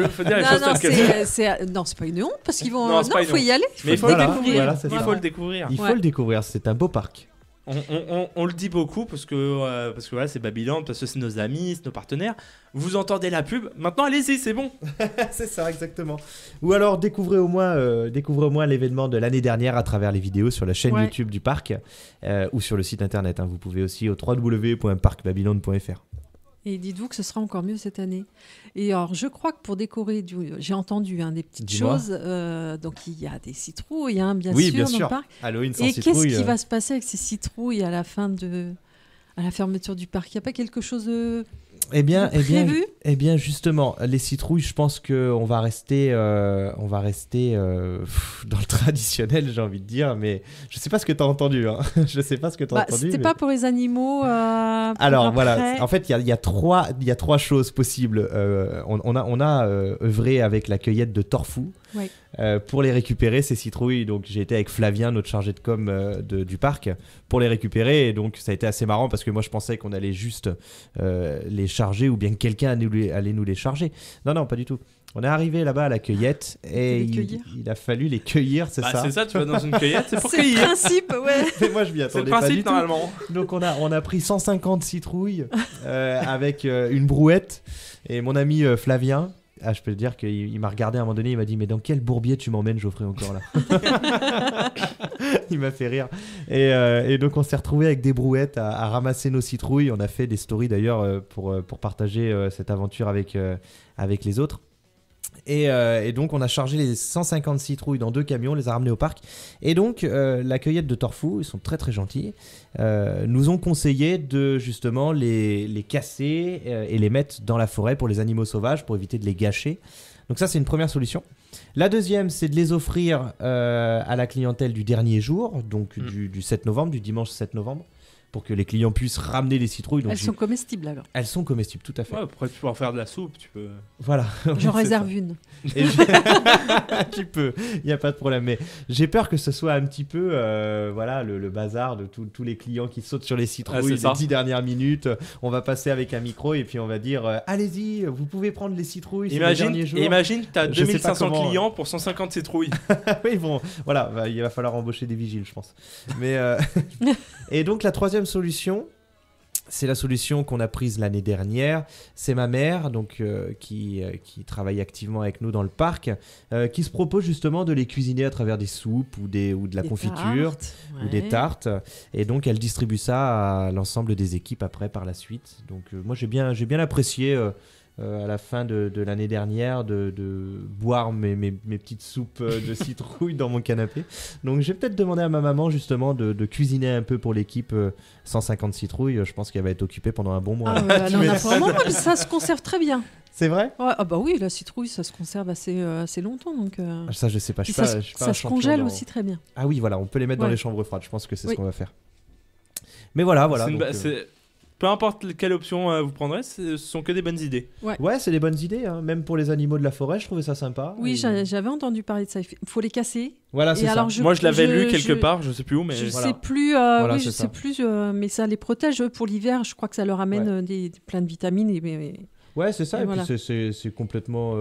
faut dire les choses telles que non, c'est pas une honte parce qu'ils vont. Non, faut y aller. Mais il faut le découvrir. Voilà, il faut le découvrir. Il faut le découvrir. C'est un beau parc. On le dit beaucoup parce que voilà, c'est Babyland, parce que c'est nos amis, c'est nos partenaires. Vous entendez la pub, maintenant allez-y, c'est bon. C'est ça, exactement. Ou alors découvrez au moins l'événement de l'année dernière à travers les vidéos sur la chaîne YouTube du parc ou sur le site internet. Hein. Vous pouvez aussi au www.parcbabyland.fr. Et dites-vous que ce sera encore mieux cette année. Et alors, je crois que pour décorer, j'ai entendu des petites choses. Donc, il y a des citrouilles, bien sûr, dans le parc. Halloween sans et citrouille. Qu'est-ce qui va se passer avec ces citrouilles à la fermeture du parc? Il n'y a pas quelque chose de prévu? Eh bien, justement, les citrouilles, je pense qu'on va rester, dans le traditionnel, j'ai envie de dire, mais je sais pas ce que tu as entendu. Hein. Je sais pas ce que tu as entendu. C'était pas pour les animaux. Alors voilà, en fait, il y a trois choses possibles. On a œuvré avec la cueillette de Torfou. Oui. Pour les récupérer, ces citrouilles. Donc j'ai été avec Flavien, notre chargé de com du parc, pour les récupérer. Et donc ça a été assez marrant parce que moi je pensais qu'on allait juste les charger ou bien que quelqu'un allait nous les charger. Non, pas du tout. On est arrivé là-bas à la cueillette et il a fallu les cueillir, c'est ça. C'est ça, tu vas dans une cueillette, c'est pour cueillir. C'est le principe, ouais. Mais moi je m'y attendais pas du tout. Normalement. Donc on a pris 150 citrouilles avec une brouette et mon ami Flavien. Ah, je peux te dire qu'il m'a regardé à un moment donné, il m'a dit « Mais dans quel bourbier tu m'emmènes, Geoffrey, encore là ?» Il m'a fait rire. Et donc, on s'est retrouvés avec des brouettes à ramasser nos citrouilles. On a fait des stories d'ailleurs pour partager cette aventure avec les autres. Et donc, on a chargé les 150 citrouilles dans 2 camions, on les a ramenés au parc. Et donc, la cueillette de Torfou, ils sont très très gentils, nous ont conseillé de justement les casser et les mettre dans la forêt pour les animaux sauvages, pour éviter de les gâcher. Donc ça, c'est une première solution. La deuxième, c'est de les offrir à la clientèle du dernier jour, donc du 7 novembre, du dimanche 7 novembre. pour que les clients puissent ramener les citrouilles. Donc elles sont comestibles alors. Elles sont comestibles, tout à fait. Ouais, après tu peux en faire de la soupe, tu peux. Voilà. J'en réserve une. Tu peux, il n'y a pas de problème. Mais j'ai peur que ce soit un petit peu voilà, le bazar de tous les clients qui sautent sur les citrouilles les 10 dernières minutes. On va passer avec un micro et puis on va dire allez-y, vous pouvez prendre les citrouilles. Imagine, tu as 2500 clients pour 150 citrouilles. Oui, bon, voilà, il va falloir embaucher des vigiles, je pense. Mais et donc la troisième solution, c'est la solution qu'on a prise l'année dernière. C'est ma mère, donc qui travaille activement avec nous dans le parc, qui se propose justement de les cuisiner à travers des soupes ou de la confiture ou des tartes. Et donc elle distribue ça à l'ensemble des équipes après par la suite. Donc moi j'ai bien apprécié. À la fin de l'année dernière de boire mes petites soupes de citrouille dans mon canapé. Donc j'ai peut-être demandé à ma maman justement de cuisiner un peu pour l'équipe 150 citrouilles. Je pense qu'elle va être occupée pendant un bon mois. Ça se conserve très bien. C'est vrai ? Ouais, ah bah oui, la citrouille, ça se conserve assez longtemps. Donc, ça, je sais pas. Ça se congèle aussi très bien. Ah oui, voilà, on peut les mettre dans les chambres froides. Je pense que c'est ce qu'on va faire. Mais voilà. Peu importe quelle option vous prendrez, ce sont que des bonnes idées. Ouais, c'est des bonnes idées. Hein. Même pour les animaux de la forêt, je trouvais ça sympa. Oui, j'avais entendu parler de ça. Il faut les casser. Voilà, c'est ça. Moi, je l'avais lu quelque part, je sais plus où, mais je sais plus. Je sais plus. Mais ça les protège pour l'hiver. Je crois que ça leur amène plein de vitamines. Ouais, c'est ça. Et puis c'est complètement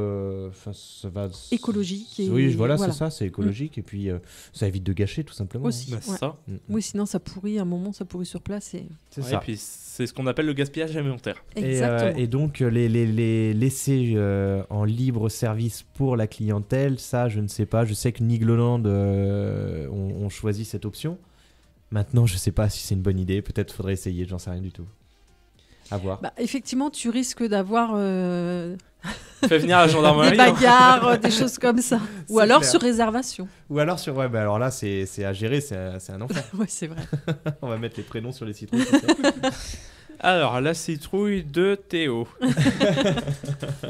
ça va... écologique. Oui, voilà, c'est ça, c'est écologique. Et puis ça évite de gâcher, tout simplement. Aussi, c'est ça. Oui, sinon ça pourrit. À un moment, ça pourrit sur place. C'est ça. Et puis c'est ce qu'on appelle le gaspillage alimentaire. Exactement. Et donc les laisser en libre service pour la clientèle, ça, je ne sais pas. Je sais que Nigloland ont choisi cette option. Maintenant, je ne sais pas si c'est une bonne idée. Peut-être faudrait essayer. J'en sais rien du tout. À voir. Effectivement, tu risques d'avoir Fais venir la gendarmerie. Des bagarres, des choses comme ça. Ou alors sur réservation. Ou alors sur... Ouais, alors là, c'est à gérer, c'est un enfer. Ouais, c'est vrai. On va mettre les prénoms sur les citrouilles. Alors, la citrouille de Théo.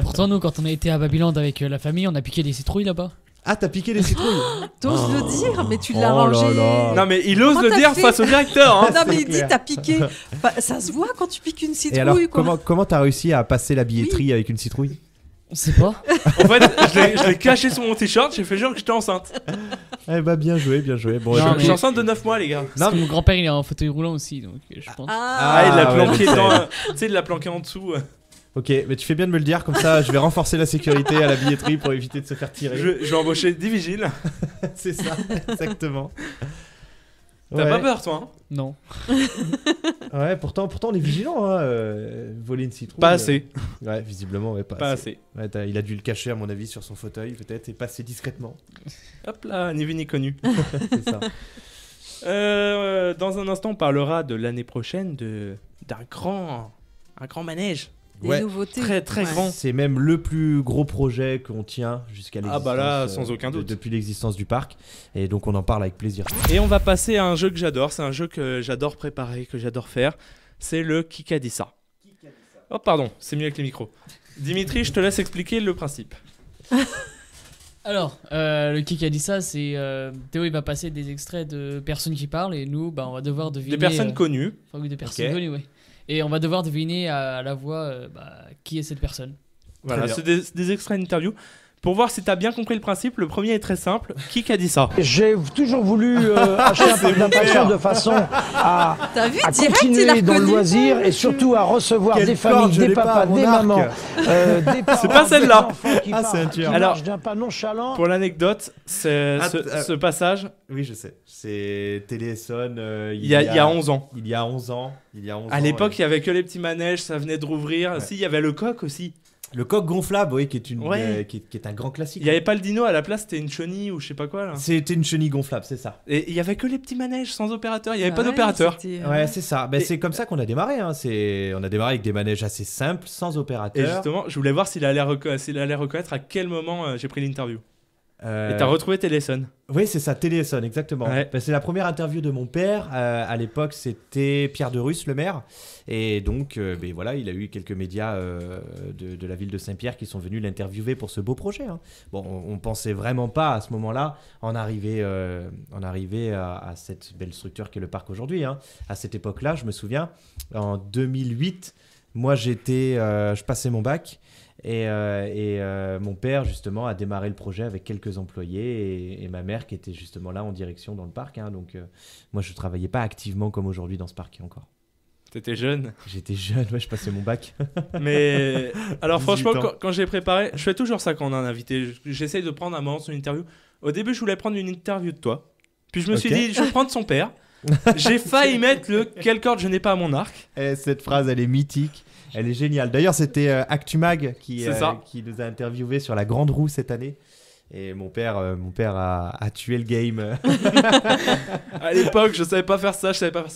Pourtant, nous, quand on a été à Babylone avec la famille, on a piqué des citrouilles là-bas. Ah, t'as piqué les citrouilles. T'oses le dire, mais tu l'as rangé. Non, mais il ose le dire face au directeur. Hein. Non, mais il dit t'as piqué. Ça se voit quand tu piques une citrouille. Et alors, comment t'as réussi à passer la billetterie avec une citrouille ? On sait pas. En fait, je l'ai caché sous mon t-shirt, j'ai fait genre que j'étais enceinte. Eh bah, bien joué. Bon, je suis enceinte de 9 mois, les gars. Parce que mon grand-père, il est en fauteuil roulant aussi, donc je pense. Il l'a planqué tu sais, il l'a planqué en dessous. Ok, mais tu fais bien de me le dire, comme ça je vais renforcer la sécurité à la billetterie pour éviter de se faire tirer. Je vais embaucher 10 vigiles. C'est ça, exactement. T'as pas peur, toi hein? Non. Ouais, pourtant on est vigilant, hein, voler une citrouille. Pas assez. Ouais, visiblement, pas assez. Ouais, il a dû le cacher, à mon avis, sur son fauteuil, peut-être, et passer discrètement. Hop là, ni vu ni connu. C'est ça. Dans un instant, on parlera de l'année prochaine d'un grand manège. Des nouveautés. Très très grand. C'est même le plus gros projet qu'on tient jusqu'à l'existence. Ah bah là, sans aucun doute. Depuis l'existence du parc. Et donc on en parle avec plaisir. Et on va passer à un jeu que j'adore. C'est un jeu que j'adore préparer, que j'adore faire. C'est le Kikadissa. Oh pardon, c'est mieux avec les micros. Dimitri, je te laisse expliquer le principe. Alors, le Kikadissa, c'est Théo, il va passer des extraits de personnes qui parlent et nous, on va devoir deviner. Des personnes connues. Enfin, oui, des personnes connues, oui. Et on va devoir deviner à la voix qui est cette personne. Voilà, c'est des extraits d'interview. Pour voir si tu as bien compris le principe, le premier est très simple. Qui a dit ça ? J'ai toujours voulu acheter un peu d'impatience de façon à continuer dans le loisir et surtout à recevoir des familles, des papas, des mamans, des parents. C'est pas celle-là. C'est un tueur. Alors, d'un pas nonchalant. Pour l'anecdote, ce passage. Oui, je sais. C'est Téléson. Il y a 11 ans. Il y a 11 ans. À l'époque, il y avait que les petits manèges, ça venait de rouvrir. Ouais. Si, il y avait le coq aussi. Le coq gonflable, oui, qui est un grand classique. Il n'y avait pas le dino à la place, c'était une chenille ou je sais pas quoi là. C'était une chenille gonflable, c'est ça. Et il y avait que les petits manèges sans opérateur, il n'y avait pas d'opérateur. Ouais, c'est ça. C'est comme ça qu'on a démarré. Hein. On a démarré avec des manèges assez simples, sans opérateur. Et justement, je voulais voir s'il allait reconnaître à quel moment j'ai pris l'interview. Et t'as retrouvé Téléson. Oui, c'est ça, Téléson, exactement. Ouais. C'est la première interview de mon père. À l'époque, c'était Pierre de Russe, le maire. Et donc, voilà, il a eu quelques médias de la ville de Saint-Pierre qui sont venus l'interviewer pour ce beau projet. Hein. Bon, on ne pensait vraiment pas à ce moment-là en arriver à cette belle structure qu'est le parc aujourd'hui. Hein. À cette époque-là, je me souviens, en 2008, moi, je passais mon bac. Et mon père, justement, a démarré le projet avec quelques employés et ma mère qui était justement là en direction dans le parc. Hein, donc, moi, je ne travaillais pas activement comme aujourd'hui dans ce parc encore. T'étais jeune. J'étais jeune, ouais, je passais mon bac. Mais alors, franchement, quand j'ai préparé, je fais toujours ça quand on a un invité. J'essaye de prendre un moment son interview. Au début, je voulais prendre une interview de toi. Puis je me suis dit, je vais prendre son père. J'ai failli mettre le « Quelle corde je n'ai pas à mon arc ». Cette phrase, elle est mythique. Elle est géniale. D'ailleurs, c'était ActuMag qui nous a interviewé sur la Grande Roue cette année. Et mon père a tué le game. À l'époque, je savais pas faire ça,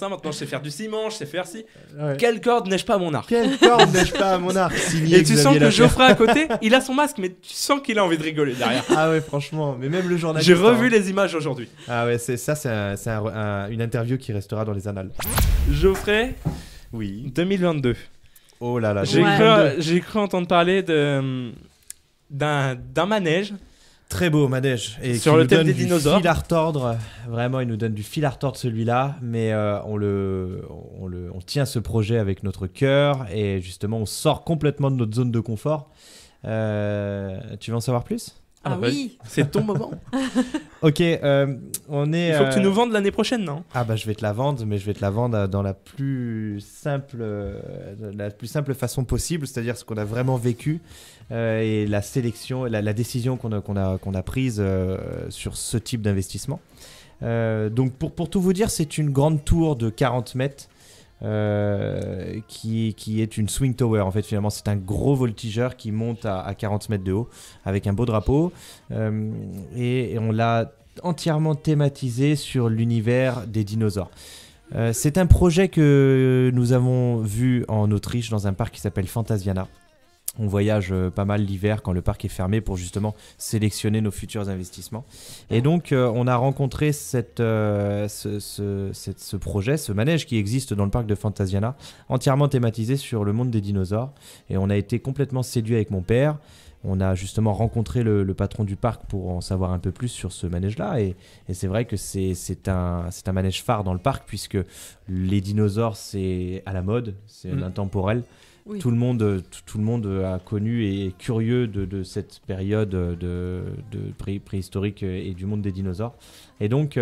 Maintenant, je sais faire du ciment, je sais faire ci. Ouais. Quelle corde n'ai-je pas à mon arc ? Quelle corde n'ai-je pas à mon arc ? Et tu sens que Geoffrey à côté, il a son masque, mais tu sens qu'il a envie de rigoler derrière. Ah ouais, franchement. Mais même le journaliste. J'ai revu les images aujourd'hui. Ah ouais, c'est une interview qui restera dans les annales. Geoffrey, oui. 2022. Oh là là. J'ai cru entendre parler d'un manège. Très beau manège. Et sur le thème des dinosaures. Fil à retordre. Vraiment, il nous donne du fil à retordre celui-là. Mais on tient ce projet avec notre cœur. Et justement, on sort complètement de notre zone de confort. Tu veux en savoir plus ? Ah oui, c'est ton moment. Ok, il faut que tu nous vendes l'année prochaine, non ? Ah bah je vais te la vendre, mais je vais te la vendre dans la plus simple façon possible, c'est-à-dire ce qu'on a vraiment vécu et la sélection, la décision qu'on a prise sur ce type d'investissement. Donc pour tout vous dire, c'est une grande tour de 40 mètres. Qui est une swing tower. En fait, finalement, c'est un gros voltigeur qui monte à 40 mètres de haut avec un beau drapeau. Et on l'a entièrement thématisé sur l'univers des dinosaures. C'est un projet que nous avons vu en Autriche dans un parc qui s'appelle Phantasiana. On voyage pas mal l'hiver quand le parc est fermé pour justement sélectionner nos futurs investissements. Et donc, on a rencontré ce projet, ce manège qui existe dans le parc de Phantasiana, entièrement thématisé sur le monde des dinosaures. Et on a été complètement séduit avec mon père. On a justement rencontré le patron du parc pour en savoir un peu plus sur ce manège-là. Et c'est vrai que c'est un manège phare dans le parc puisque les dinosaures, c'est à la mode, c'est intemporel. Oui. Tout le monde a connu et est curieux de cette période de préhistorique et du monde des dinosaures. Et donc,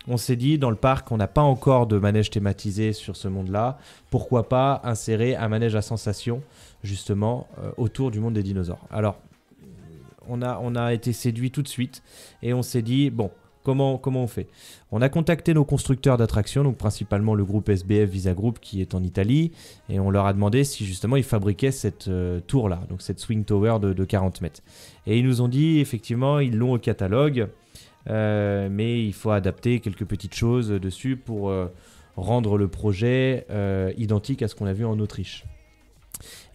on s'est dit, dans le parc, on n'a pas encore de manège thématisé sur ce monde-là. Pourquoi pas insérer un manège à sensation, justement, autour du monde des dinosaures. Alors, on a été séduit tout de suite et on s'est dit, bon, comment on fait ? On a contacté nos constructeurs d'attractions, donc principalement le groupe SBF Visa Group qui est en Italie, et on leur a demandé si justement ils fabriquaient cette tour-là, donc cette swing tower de 40 mètres. Et ils nous ont dit, effectivement, ils l'ont au catalogue, mais il faut adapter quelques petites choses dessus pour rendre le projet identique à ce qu'on a vu en Autriche.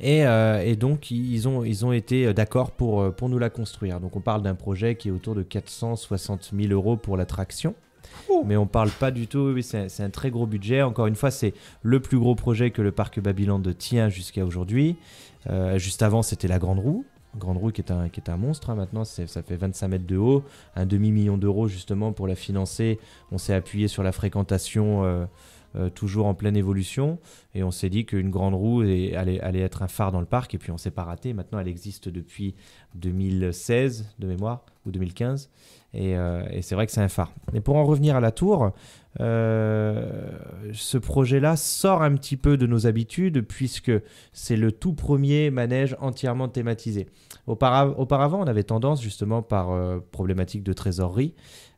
Et donc ils ont été d'accord pour nous la construire. Donc on parle d'un projet qui est autour de 460 000 € pour l'attraction. Mais on parle pas du tout, oui, c'est un très gros budget. Encore une fois, c'est le plus gros projet que le parc Babyland tient jusqu'à aujourd'hui. Juste avant, c'était la Grande Roue. Grande Roue qui est un monstre, hein. Maintenant ça fait 25 mètres de haut, un demi-million d'euros justement pour la financer. On s'est appuyé sur la fréquentation toujours en pleine évolution, et on s'est dit qu'une Grande Roue allait être un phare dans le parc, et puis on s'est pas raté. Maintenant elle existe depuis 2016 de mémoire, ou 2015, et c'est vrai que c'est un phare. Et pour en revenir à la tour, ce projet-là sort un petit peu de nos habitudes, puisque c'est le tout premier manège entièrement thématisé. Auparavant, on avait tendance, justement par problématique de trésorerie,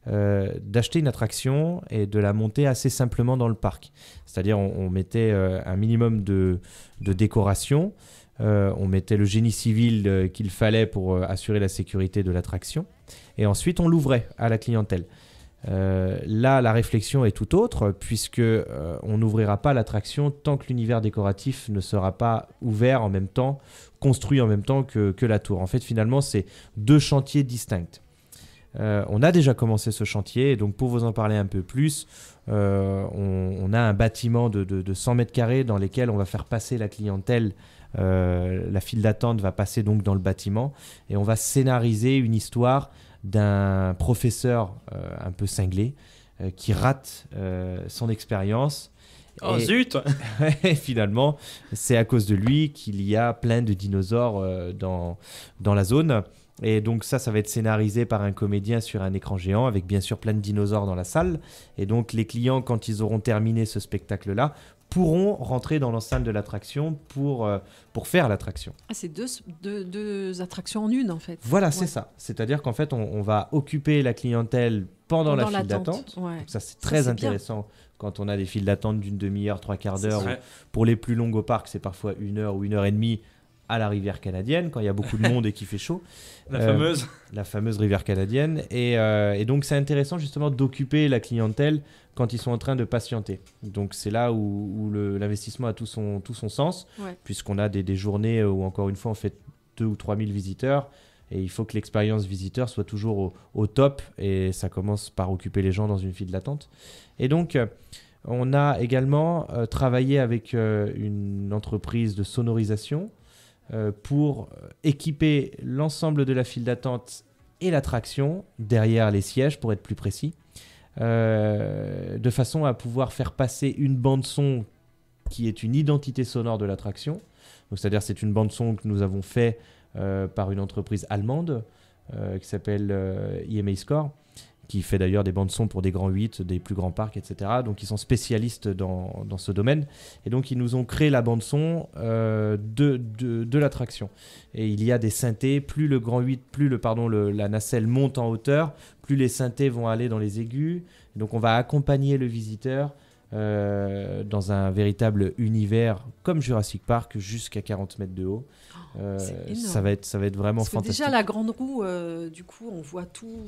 d'acheter une attraction et de la monter assez simplement dans le parc. C'est-à-dire on mettait un minimum de décoration, on mettait le génie civil qu'il fallait pour assurer la sécurité de l'attraction, et ensuite on l'ouvrait à la clientèle. Là, la réflexion est tout autre, puisque on n'ouvrira pas l'attraction tant que l'univers décoratif ne sera pas ouvert en même temps, construit en même temps que la tour. En fait, finalement, c'est deux chantiers distincts. On a déjà commencé ce chantier, et donc pour vous en parler un peu plus, on a un bâtiment de 100 mètres carrés dans lequel on va faire passer la clientèle. La file d'attente va passer donc dans le bâtiment et on va scénariser une histoire d'un professeur un peu cinglé qui rate son expérience. Oh zut. Et finalement, c'est à cause de lui qu'il y a plein de dinosaures dans la zone. Et donc ça va être scénarisé par un comédien sur un écran géant avec bien sûr plein de dinosaures dans la salle. Et donc les clients, quand ils auront terminé ce spectacle-là, pourront rentrer dans l'enceinte de l'attraction pour faire l'attraction. Ah, c'est deux attractions en une en fait. Voilà, c'est ça. C'est-à-dire qu'en fait, on va occuper la clientèle pendant la file d'attente. Ouais. Donc ça, c'est très intéressant quand on a des files d'attente d'une demi-heure, 3/4 d'heure. Pour les plus longues au parc, c'est parfois 1 heure ou 1 heure et demie à la rivière canadienne, quand il y a beaucoup de monde et qu'il fait chaud. La fameuse rivière canadienne. Et donc, c'est intéressant justement d'occuper la clientèle quand ils sont en train de patienter. Donc, c'est là où l'investissement a tout son sens, puisqu'on a des journées où, encore une fois, on fait 2 ou 3 000 visiteurs. Et il faut que l'expérience visiteur soit toujours au top. Et ça commence par occuper les gens dans une file d'attente. Et donc, on a également travaillé avec une entreprise de sonorisation pour équiper l'ensemble de la file d'attente et l'attraction, derrière les sièges pour être plus précis, de façon à pouvoir faire passer une bande-son qui est une identité sonore de l'attraction. Donc, c'est-à-dire c'est une bande-son que nous avons fait par une entreprise allemande qui s'appelle EMA Score, qui fait d'ailleurs des bandes son pour des grands 8, des plus grands parcs, etc. Donc ils sont spécialistes dans ce domaine. Et donc ils nous ont créé la bande son de l'attraction. Et il y a des synthés, plus le grand 8, plus la nacelle monte en hauteur, plus les synthés vont aller dans les aigus. Et donc on va accompagner le visiteur dans un véritable univers comme Jurassic Park jusqu'à 40 mètres de haut. Ça va être vraiment fantastique. Déjà la grande roue, du coup, on voit tout.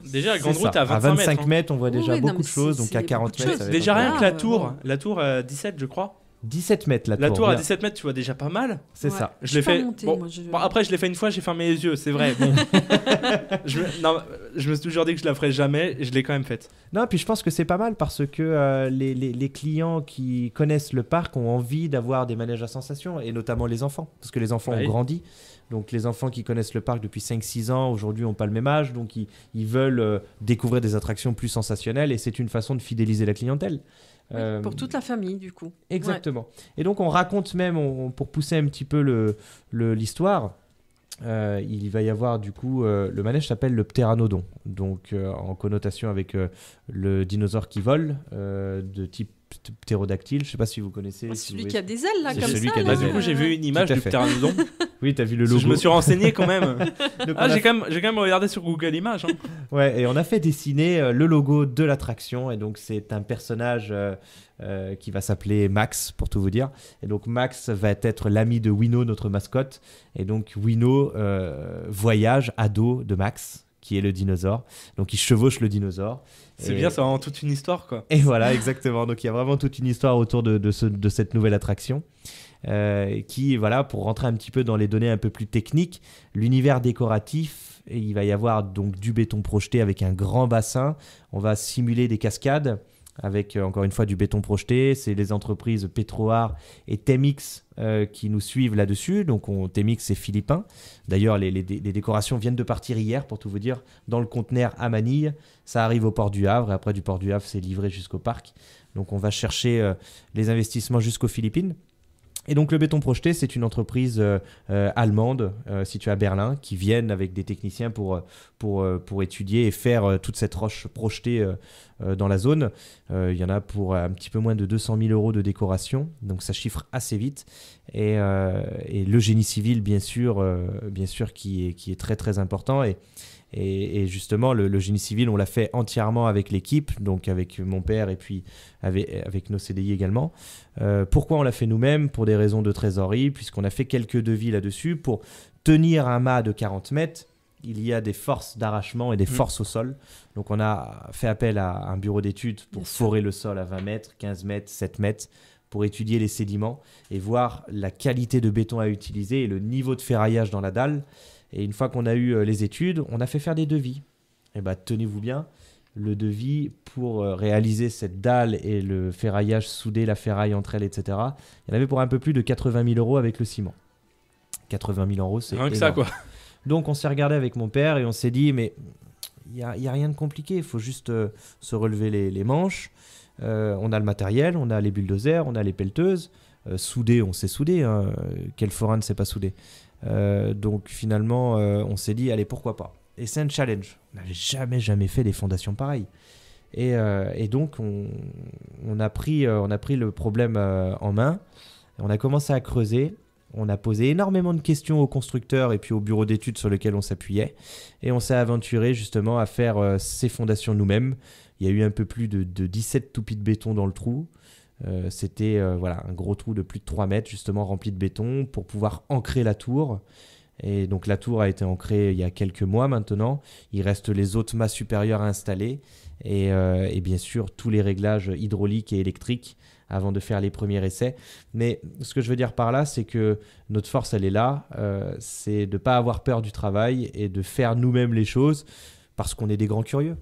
Déjà la grande roue, à 25 mètres, on voit déjà beaucoup de choses. Donc à 40 mètres, ça va déjà rien que la tour à 17, je crois. 17 mètres la tour à 17 mètres, tu vois déjà pas mal. C'est ça. Je l'ai fait. Après, je l'ai fait une fois, j'ai fermé les yeux, c'est vrai. Bon. je me suis toujours dit que je la ferais jamais, et je l'ai quand même faite. Non, puis je pense que c'est pas mal parce que les clients qui connaissent le parc ont envie d'avoir des manèges à sensations, et notamment les enfants, parce que les enfants ont grandi. Donc les enfants qui connaissent le parc depuis 5-6 ans, aujourd'hui n'ont pas le même âge, donc ils veulent découvrir des attractions plus sensationnelles, et c'est une façon de fidéliser la clientèle. Pour toute la famille, du coup. Exactement. Ouais. Et donc, on raconte même, pour pousser un petit peu l'histoire, il va y avoir, du coup, le manège s'appelle le Pteranodon, donc en connotation avec le dinosaure qui vole, de type ptérodactyle. Je ne sais pas si vous connaissez. Celui qui a des ailes, là, comme ça. Du coup, j'ai vu une image du Pteranodon. Oui, tu as vu le logo. Je me suis renseigné quand même. J'ai quand même regardé sur Google Images. Hein. Ouais, et on a fait dessiner le logo de l'attraction. Et donc, c'est un personnage qui va s'appeler Max, pour tout vous dire. Et donc, Max va être l'ami de Winnow, notre mascotte. Et donc, Winnow voyage à dos de Max, qui est le dinosaure. Donc, il chevauche le dinosaure. C'est bien, c'est vraiment toute une histoire, quoi. Et voilà, exactement. Donc, il y a vraiment toute une histoire autour de cette nouvelle attraction. Qui, voilà, pour rentrer un petit peu dans les données un peu plus techniques, l'univers décoratif, et il va y avoir donc du béton projeté avec un grand bassin. On va simuler des cascades avec, encore une fois, du béton projeté. C'est les entreprises Petroar et Temix qui nous suivent là-dessus. Donc, Temix, c'est philippin. D'ailleurs, les décorations viennent de partir hier, pour tout vous dire, dans le conteneur à Manille. Ça arrive au port du Havre, et après, du port du Havre, c'est livré jusqu'au parc. Donc, on va chercher les investissements jusqu'aux Philippines. Et donc le béton projeté, c'est une entreprise allemande située à Berlin qui viennent avec des techniciens pour étudier et faire toute cette roche projetée dans la zone. Il y en a pour un petit peu moins de 200 000 € de décoration, donc ça chiffre assez vite. Et le génie civil, bien sûr qui est très très important. Et justement, le génie civil, on l'a fait entièrement avec l'équipe, donc avec mon père et puis avec nos CDI également. Pourquoi on l'a fait nous-mêmes? Pour des raisons de trésorerie, puisqu'on a fait quelques devis là-dessus. Pour tenir un mât de 40 mètres, il y a des forces d'arrachement et des forces au sol. Donc on a fait appel à un bureau d'études pour forer le sol à 20 mètres, 15 mètres, 7 mètres, pour étudier les sédiments et voir la qualité de béton à utiliser et le niveau de ferraillage dans la dalle. Et une fois qu'on a eu les études, on a fait faire des devis. tenez-vous bien, le devis pour réaliser cette dalle et le ferraillage, souder la ferraille entre elles, etc., il y en avait pour un peu plus de 80 000 € avec le ciment. 80 000 €, c'est rien que énorme. ça, quoi. Donc on s'est regardé avec mon père et on s'est dit, mais il n'y a rien de compliqué, il faut juste se relever les manches. On a le matériel, on a les bulldozers, on a les pelleteuses. Souder, on sait souder, hein. Quel forain ne sait pas souder. Donc finalement, on s'est dit, allez, pourquoi pas. Et c'est un challenge. On n'avait jamais fait des fondations pareilles. Et donc, on a pris le problème en main. On a commencé à creuser. On a posé énormément de questions aux constructeurs et puis au bureau d'études sur lequel on s'appuyait. Et on s'est aventuré justement à faire ces fondations nous-mêmes. Il y a eu un peu plus de 17 toupies de béton dans le trou. C'était un gros trou de plus de 3 mètres justement rempli de béton pour pouvoir ancrer la tour. Et donc la tour a été ancrée il y a quelques mois maintenant. Il reste les autres mâts supérieurs à installer et bien sûr tous les réglages hydrauliques et électriques avant de faire les premiers essais. Mais ce que je veux dire par là, c'est que notre force, elle est là. C'est de ne pas avoir peur du travail et de faire nous-mêmes les choses parce qu'on est des grands curieux.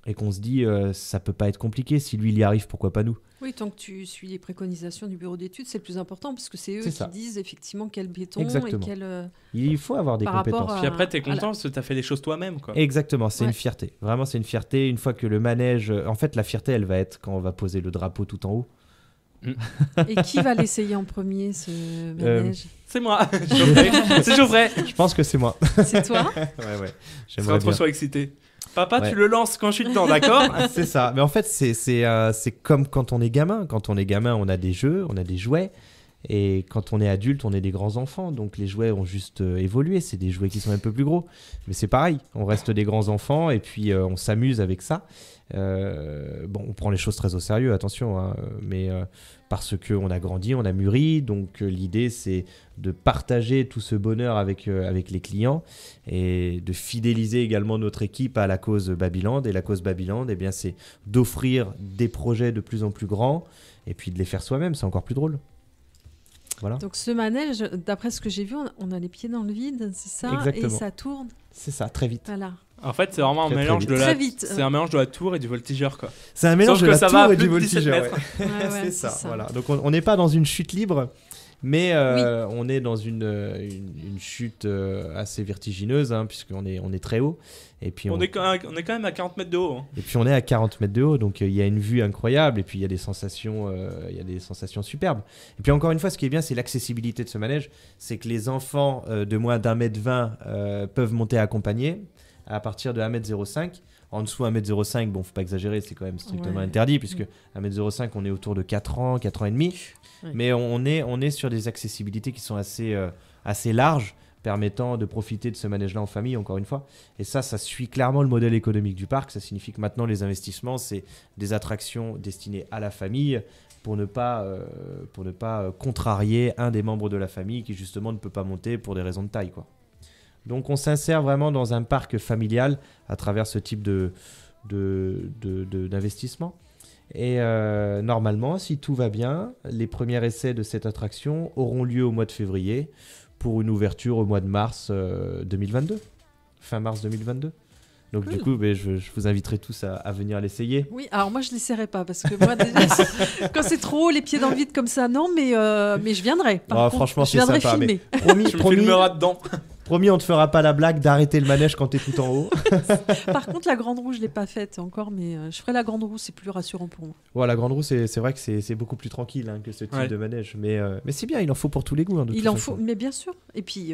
Et qu'on se dit, ça peut pas être compliqué. Si lui, il y arrive, pourquoi pas nous? Oui, tant que tu suis les préconisations du bureau d'études, c'est le plus important, parce que c'est eux qui disent effectivement quel béton. Exactement. Et quel... Il faut avoir des compétences. Puis après, tu es content parce que tu as fait les choses toi-même, quoi. Exactement, c'est une fierté. Vraiment, c'est une fierté. Une fois que le manège... En fait, la fierté, elle va être quand on va poser le drapeau tout en haut. Et qui va l'essayer en premier, ce manège? C'est moi. C'est Geoffrey. Je pense que c'est moi. C'est toi? Ouais. J'aimerais trop sois excité. Papa, tu le lances quand je suis dedans, d'accord? C'est ça. Mais en fait, c'est comme quand on est gamin. Quand on est gamin, on a des jeux, on a des jouets. Et quand on est adulte, on est des grands enfants. Donc les jouets ont juste évolué. C'est des jouets qui sont un peu plus gros. Mais c'est pareil. On reste des grands enfants et puis on s'amuse avec ça. On prend les choses très au sérieux, attention. Hein, mais parce qu'on a grandi, on a mûri. Donc l'idée, c'est de partager tout ce bonheur avec les clients et de fidéliser également notre équipe à la cause Babyland. Et la cause Babyland, eh bien, c'est d'offrir des projets de plus en plus grands et puis de les faire soi-même. C'est encore plus drôle. Voilà. Donc ce manège, d'après ce que j'ai vu, on a les pieds dans le vide, c'est ça? Exactement. Et ça tourne. C'est ça, très vite. Voilà. En fait, c'est vraiment un mélange de un mélange de la tour et du voltigeur, quoi. C'est un mélange de la tour et du voltigeur. Ouais, c'est ça. Voilà. Donc on n'est pas dans une chute libre, mais on est dans une chute assez vertigineuse, hein, puisqu'on est très haut. Et puis on est quand même à 40 mètres de haut. Hein. Et puis on est à 40 mètres de haut, donc il y a une vue incroyable et puis il y a des sensations superbes. Et puis encore une fois, ce qui est bien, c'est l'accessibilité de ce manège. C'est que les enfants de moins d'1,20 m peuvent monter accompagnés à partir de 1,05 m. En dessous 1,05 m, bon, faut pas exagérer, c'est quand même strictement interdit, puisque 1,05 m, on est autour de 4 ans, 4 ans et demi. Mais on est sur des accessibilités qui sont assez larges, permettant de profiter de ce manège-là en famille, encore une fois. Et ça suit clairement le modèle économique du parc. Ça signifie que maintenant, les investissements, c'est des attractions destinées à la famille pour ne pas contrarier un des membres de la famille qui, justement, ne peut pas monter pour des raisons de taille, quoi. Donc, on s'insère vraiment dans un parc familial à travers ce type d'investissement. Et normalement, si tout va bien, les premiers essais de cette attraction auront lieu au mois de février pour une ouverture au mois de mars 2022, fin mars 2022. Donc du coup, je vous inviterai tous à venir l'essayer. Oui, alors moi je ne l'essaierai pas parce que moi déjà, quand c'est trop haut, les pieds dans le vide comme ça, non, mais je viendrai. Franchement, c'est sympa. Filmer. Mais tu me filmeras dedans. Promis, on ne te fera pas la blague d'arrêter le manège quand tu es tout en haut. Par contre, la grande roue, je ne l'ai pas faite encore, mais je ferai la grande roue, c'est plus rassurant pour moi. Ouais, la grande roue, c'est vrai que c'est beaucoup plus tranquille, hein, que ce type de manège. Mais c'est bien, il en faut pour tous les goûts. Hein, il en faut, mais bien sûr. Et puis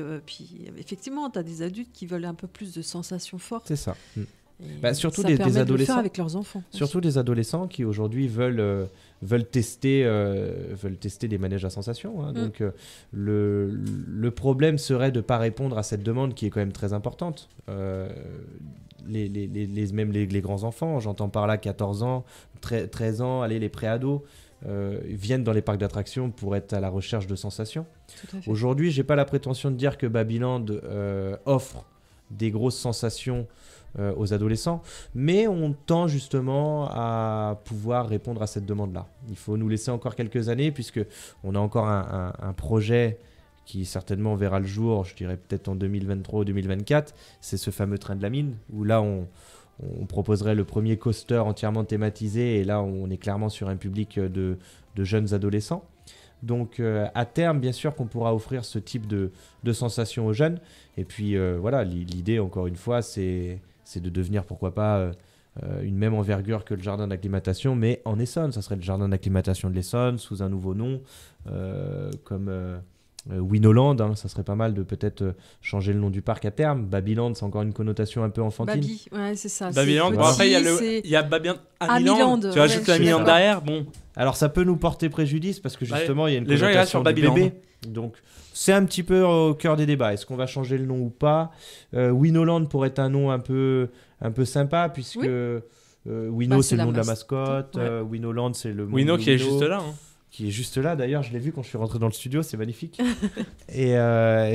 effectivement, tu as des adultes qui veulent un peu plus de sensations fortes. C'est ça. Surtout ça des permet adolescents. De le faire avec leurs enfants. Surtout des adolescents qui aujourd'hui veulent tester des manèges à sensations. Hein. Donc le problème serait de ne pas répondre à cette demande qui est quand même très importante. Même les grands enfants, j'entends par là 14 ans, 13 ans, les pré-ados, viennent dans les parcs d'attractions pour être à la recherche de sensations. Aujourd'hui, je n'ai pas la prétention de dire que Babyland offre des grosses sensations aux adolescents, mais on tend justement à pouvoir répondre à cette demande-là. Il faut nous laisser encore quelques années, puisque on a encore un projet qui certainement verra le jour, je dirais peut-être en 2023 ou 2024, c'est ce fameux train de la mine, où là on proposerait le premier coaster entièrement thématisé, et là on est clairement sur un public de jeunes adolescents. Donc à terme, bien sûr qu'on pourra offrir ce type de sensations aux jeunes. Et puis voilà, l'idée encore une fois, c'est de devenir pourquoi pas une même envergure que le jardin d'acclimatation, mais en Essonne. Ça serait le jardin d'acclimatation de l'Essonne sous un nouveau nom, comme Winoland. Ça serait pas mal de peut-être changer le nom du parc à terme. Babyland, c'est encore une connotation un peu enfantine. Ouais, c'est ça. Babyland. Bon, après, il y a Babyland Amiland. Tu rajoutes l'Amiland derrière. Bon. Alors, ça peut nous porter préjudice parce que justement, il y a une les gens connotation sur du bébé. Donc, c'est un petit peu au cœur des débats. Est-ce qu'on va changer le nom ou pas? Winoland pourrait être un nom un peu sympa, puisque Wino, c'est le nom de la mascotte. Winoland, c'est le Wino qui est juste là. Qui est juste là, d'ailleurs, je l'ai vu quand je suis rentré dans le studio, c'est magnifique. et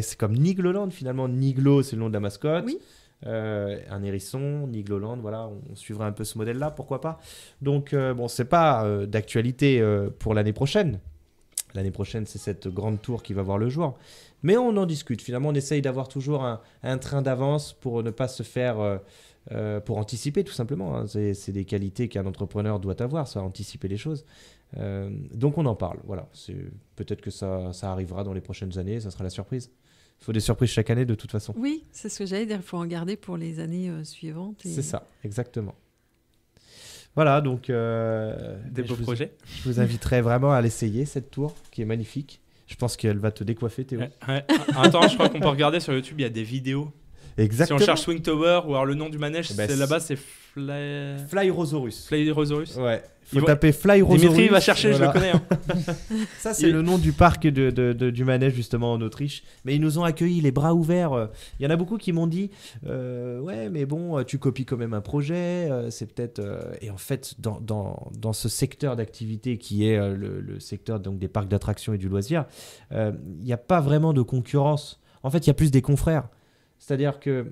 c'est comme Nigloland, finalement. Niglo, c'est le nom de la mascotte. Oui. Un hérisson, Nigloland, voilà, on suivrait un peu ce modèle-là, pourquoi pas. Donc, bon, c'est pas d'actualité pour l'année prochaine. L'année prochaine, c'est cette grande tour qui va voir le jour. Mais on en discute. Finalement, on essaye d'avoir toujours un train d'avance pour ne pas se faire... pour anticiper, tout simplement. C'est des qualités qu'un entrepreneur doit avoir, ça, anticiper les choses. Donc, on en parle. Voilà. Peut-être que ça arrivera dans les prochaines années, ça sera la surprise. Il faut des surprises chaque année, de toute façon. Oui, c'est ce que j'allais dire. Il faut en garder pour les années suivantes. C'est ça, exactement. Voilà, donc des beaux projets. Je vous inviterai vraiment à l'essayer, cette tour qui est magnifique. Je pense qu'elle va te décoiffer, Théo. Ouais. Attends, je crois qu'on peut regarder sur YouTube, il y a des vidéos. Exactement. Si on cherche Swing Tower ou alors le nom du manège, là-bas c'est Flyrosaurus. Flyrosaurus. Ouais. Il faut taper Flyrosaurus. Dimitri va chercher, voilà. Je le connais. Ça, c'est le nom du parc du manège, justement, en Autriche. Mais ils nous ont accueillis les bras ouverts. Il y en a beaucoup qui m'ont dit ouais, mais bon, tu copies quand même un projet. C'est peut-être. Et en fait, dans ce secteur d'activité qui est le secteur donc, des parcs d'attractions et du loisir, il n'y a pas vraiment de concurrence. En fait, il y a plus des confrères. C'est-à-dire que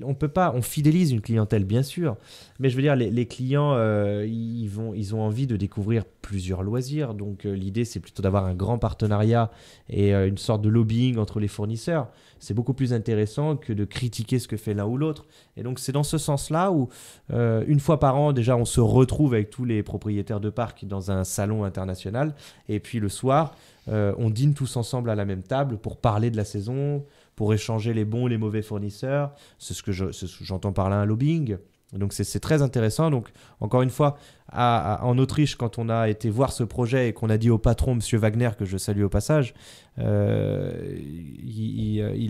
on fidélise une clientèle, bien sûr, mais je veux dire, les clients, ils ont envie de découvrir plusieurs loisirs. Donc, l'idée, c'est plutôt d'avoir un grand partenariat et une sorte de lobbying entre les fournisseurs. C'est beaucoup plus intéressant que de critiquer ce que fait l'un ou l'autre. Et donc, c'est dans ce sens-là où, une fois par an, déjà, on se retrouve avec tous les propriétaires de parcs dans un salon international. Et puis, le soir, on dîne tous ensemble à la même table pour parler de la saison, pour échanger les bons et les mauvais fournisseurs. C'est ce que j'entends par là, un lobbying. Donc c'est très intéressant. Donc encore une fois, en Autriche, quand on a été voir ce projet et qu'on a dit au patron, Monsieur Wagner, que je salue au passage, il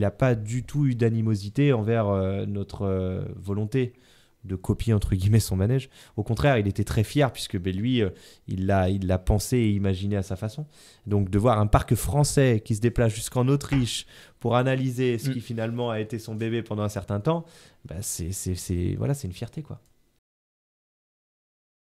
n'a pas du tout eu d'animosité envers notre volonté de copier entre guillemets son manège. Au contraire, il était très fier puisque lui, il l'a pensé et imaginé à sa façon. Donc de voir un parc français qui se déplace jusqu'en Autriche pour analyser ce qui finalement a été son bébé pendant un certain temps, c'est une fierté, quoi.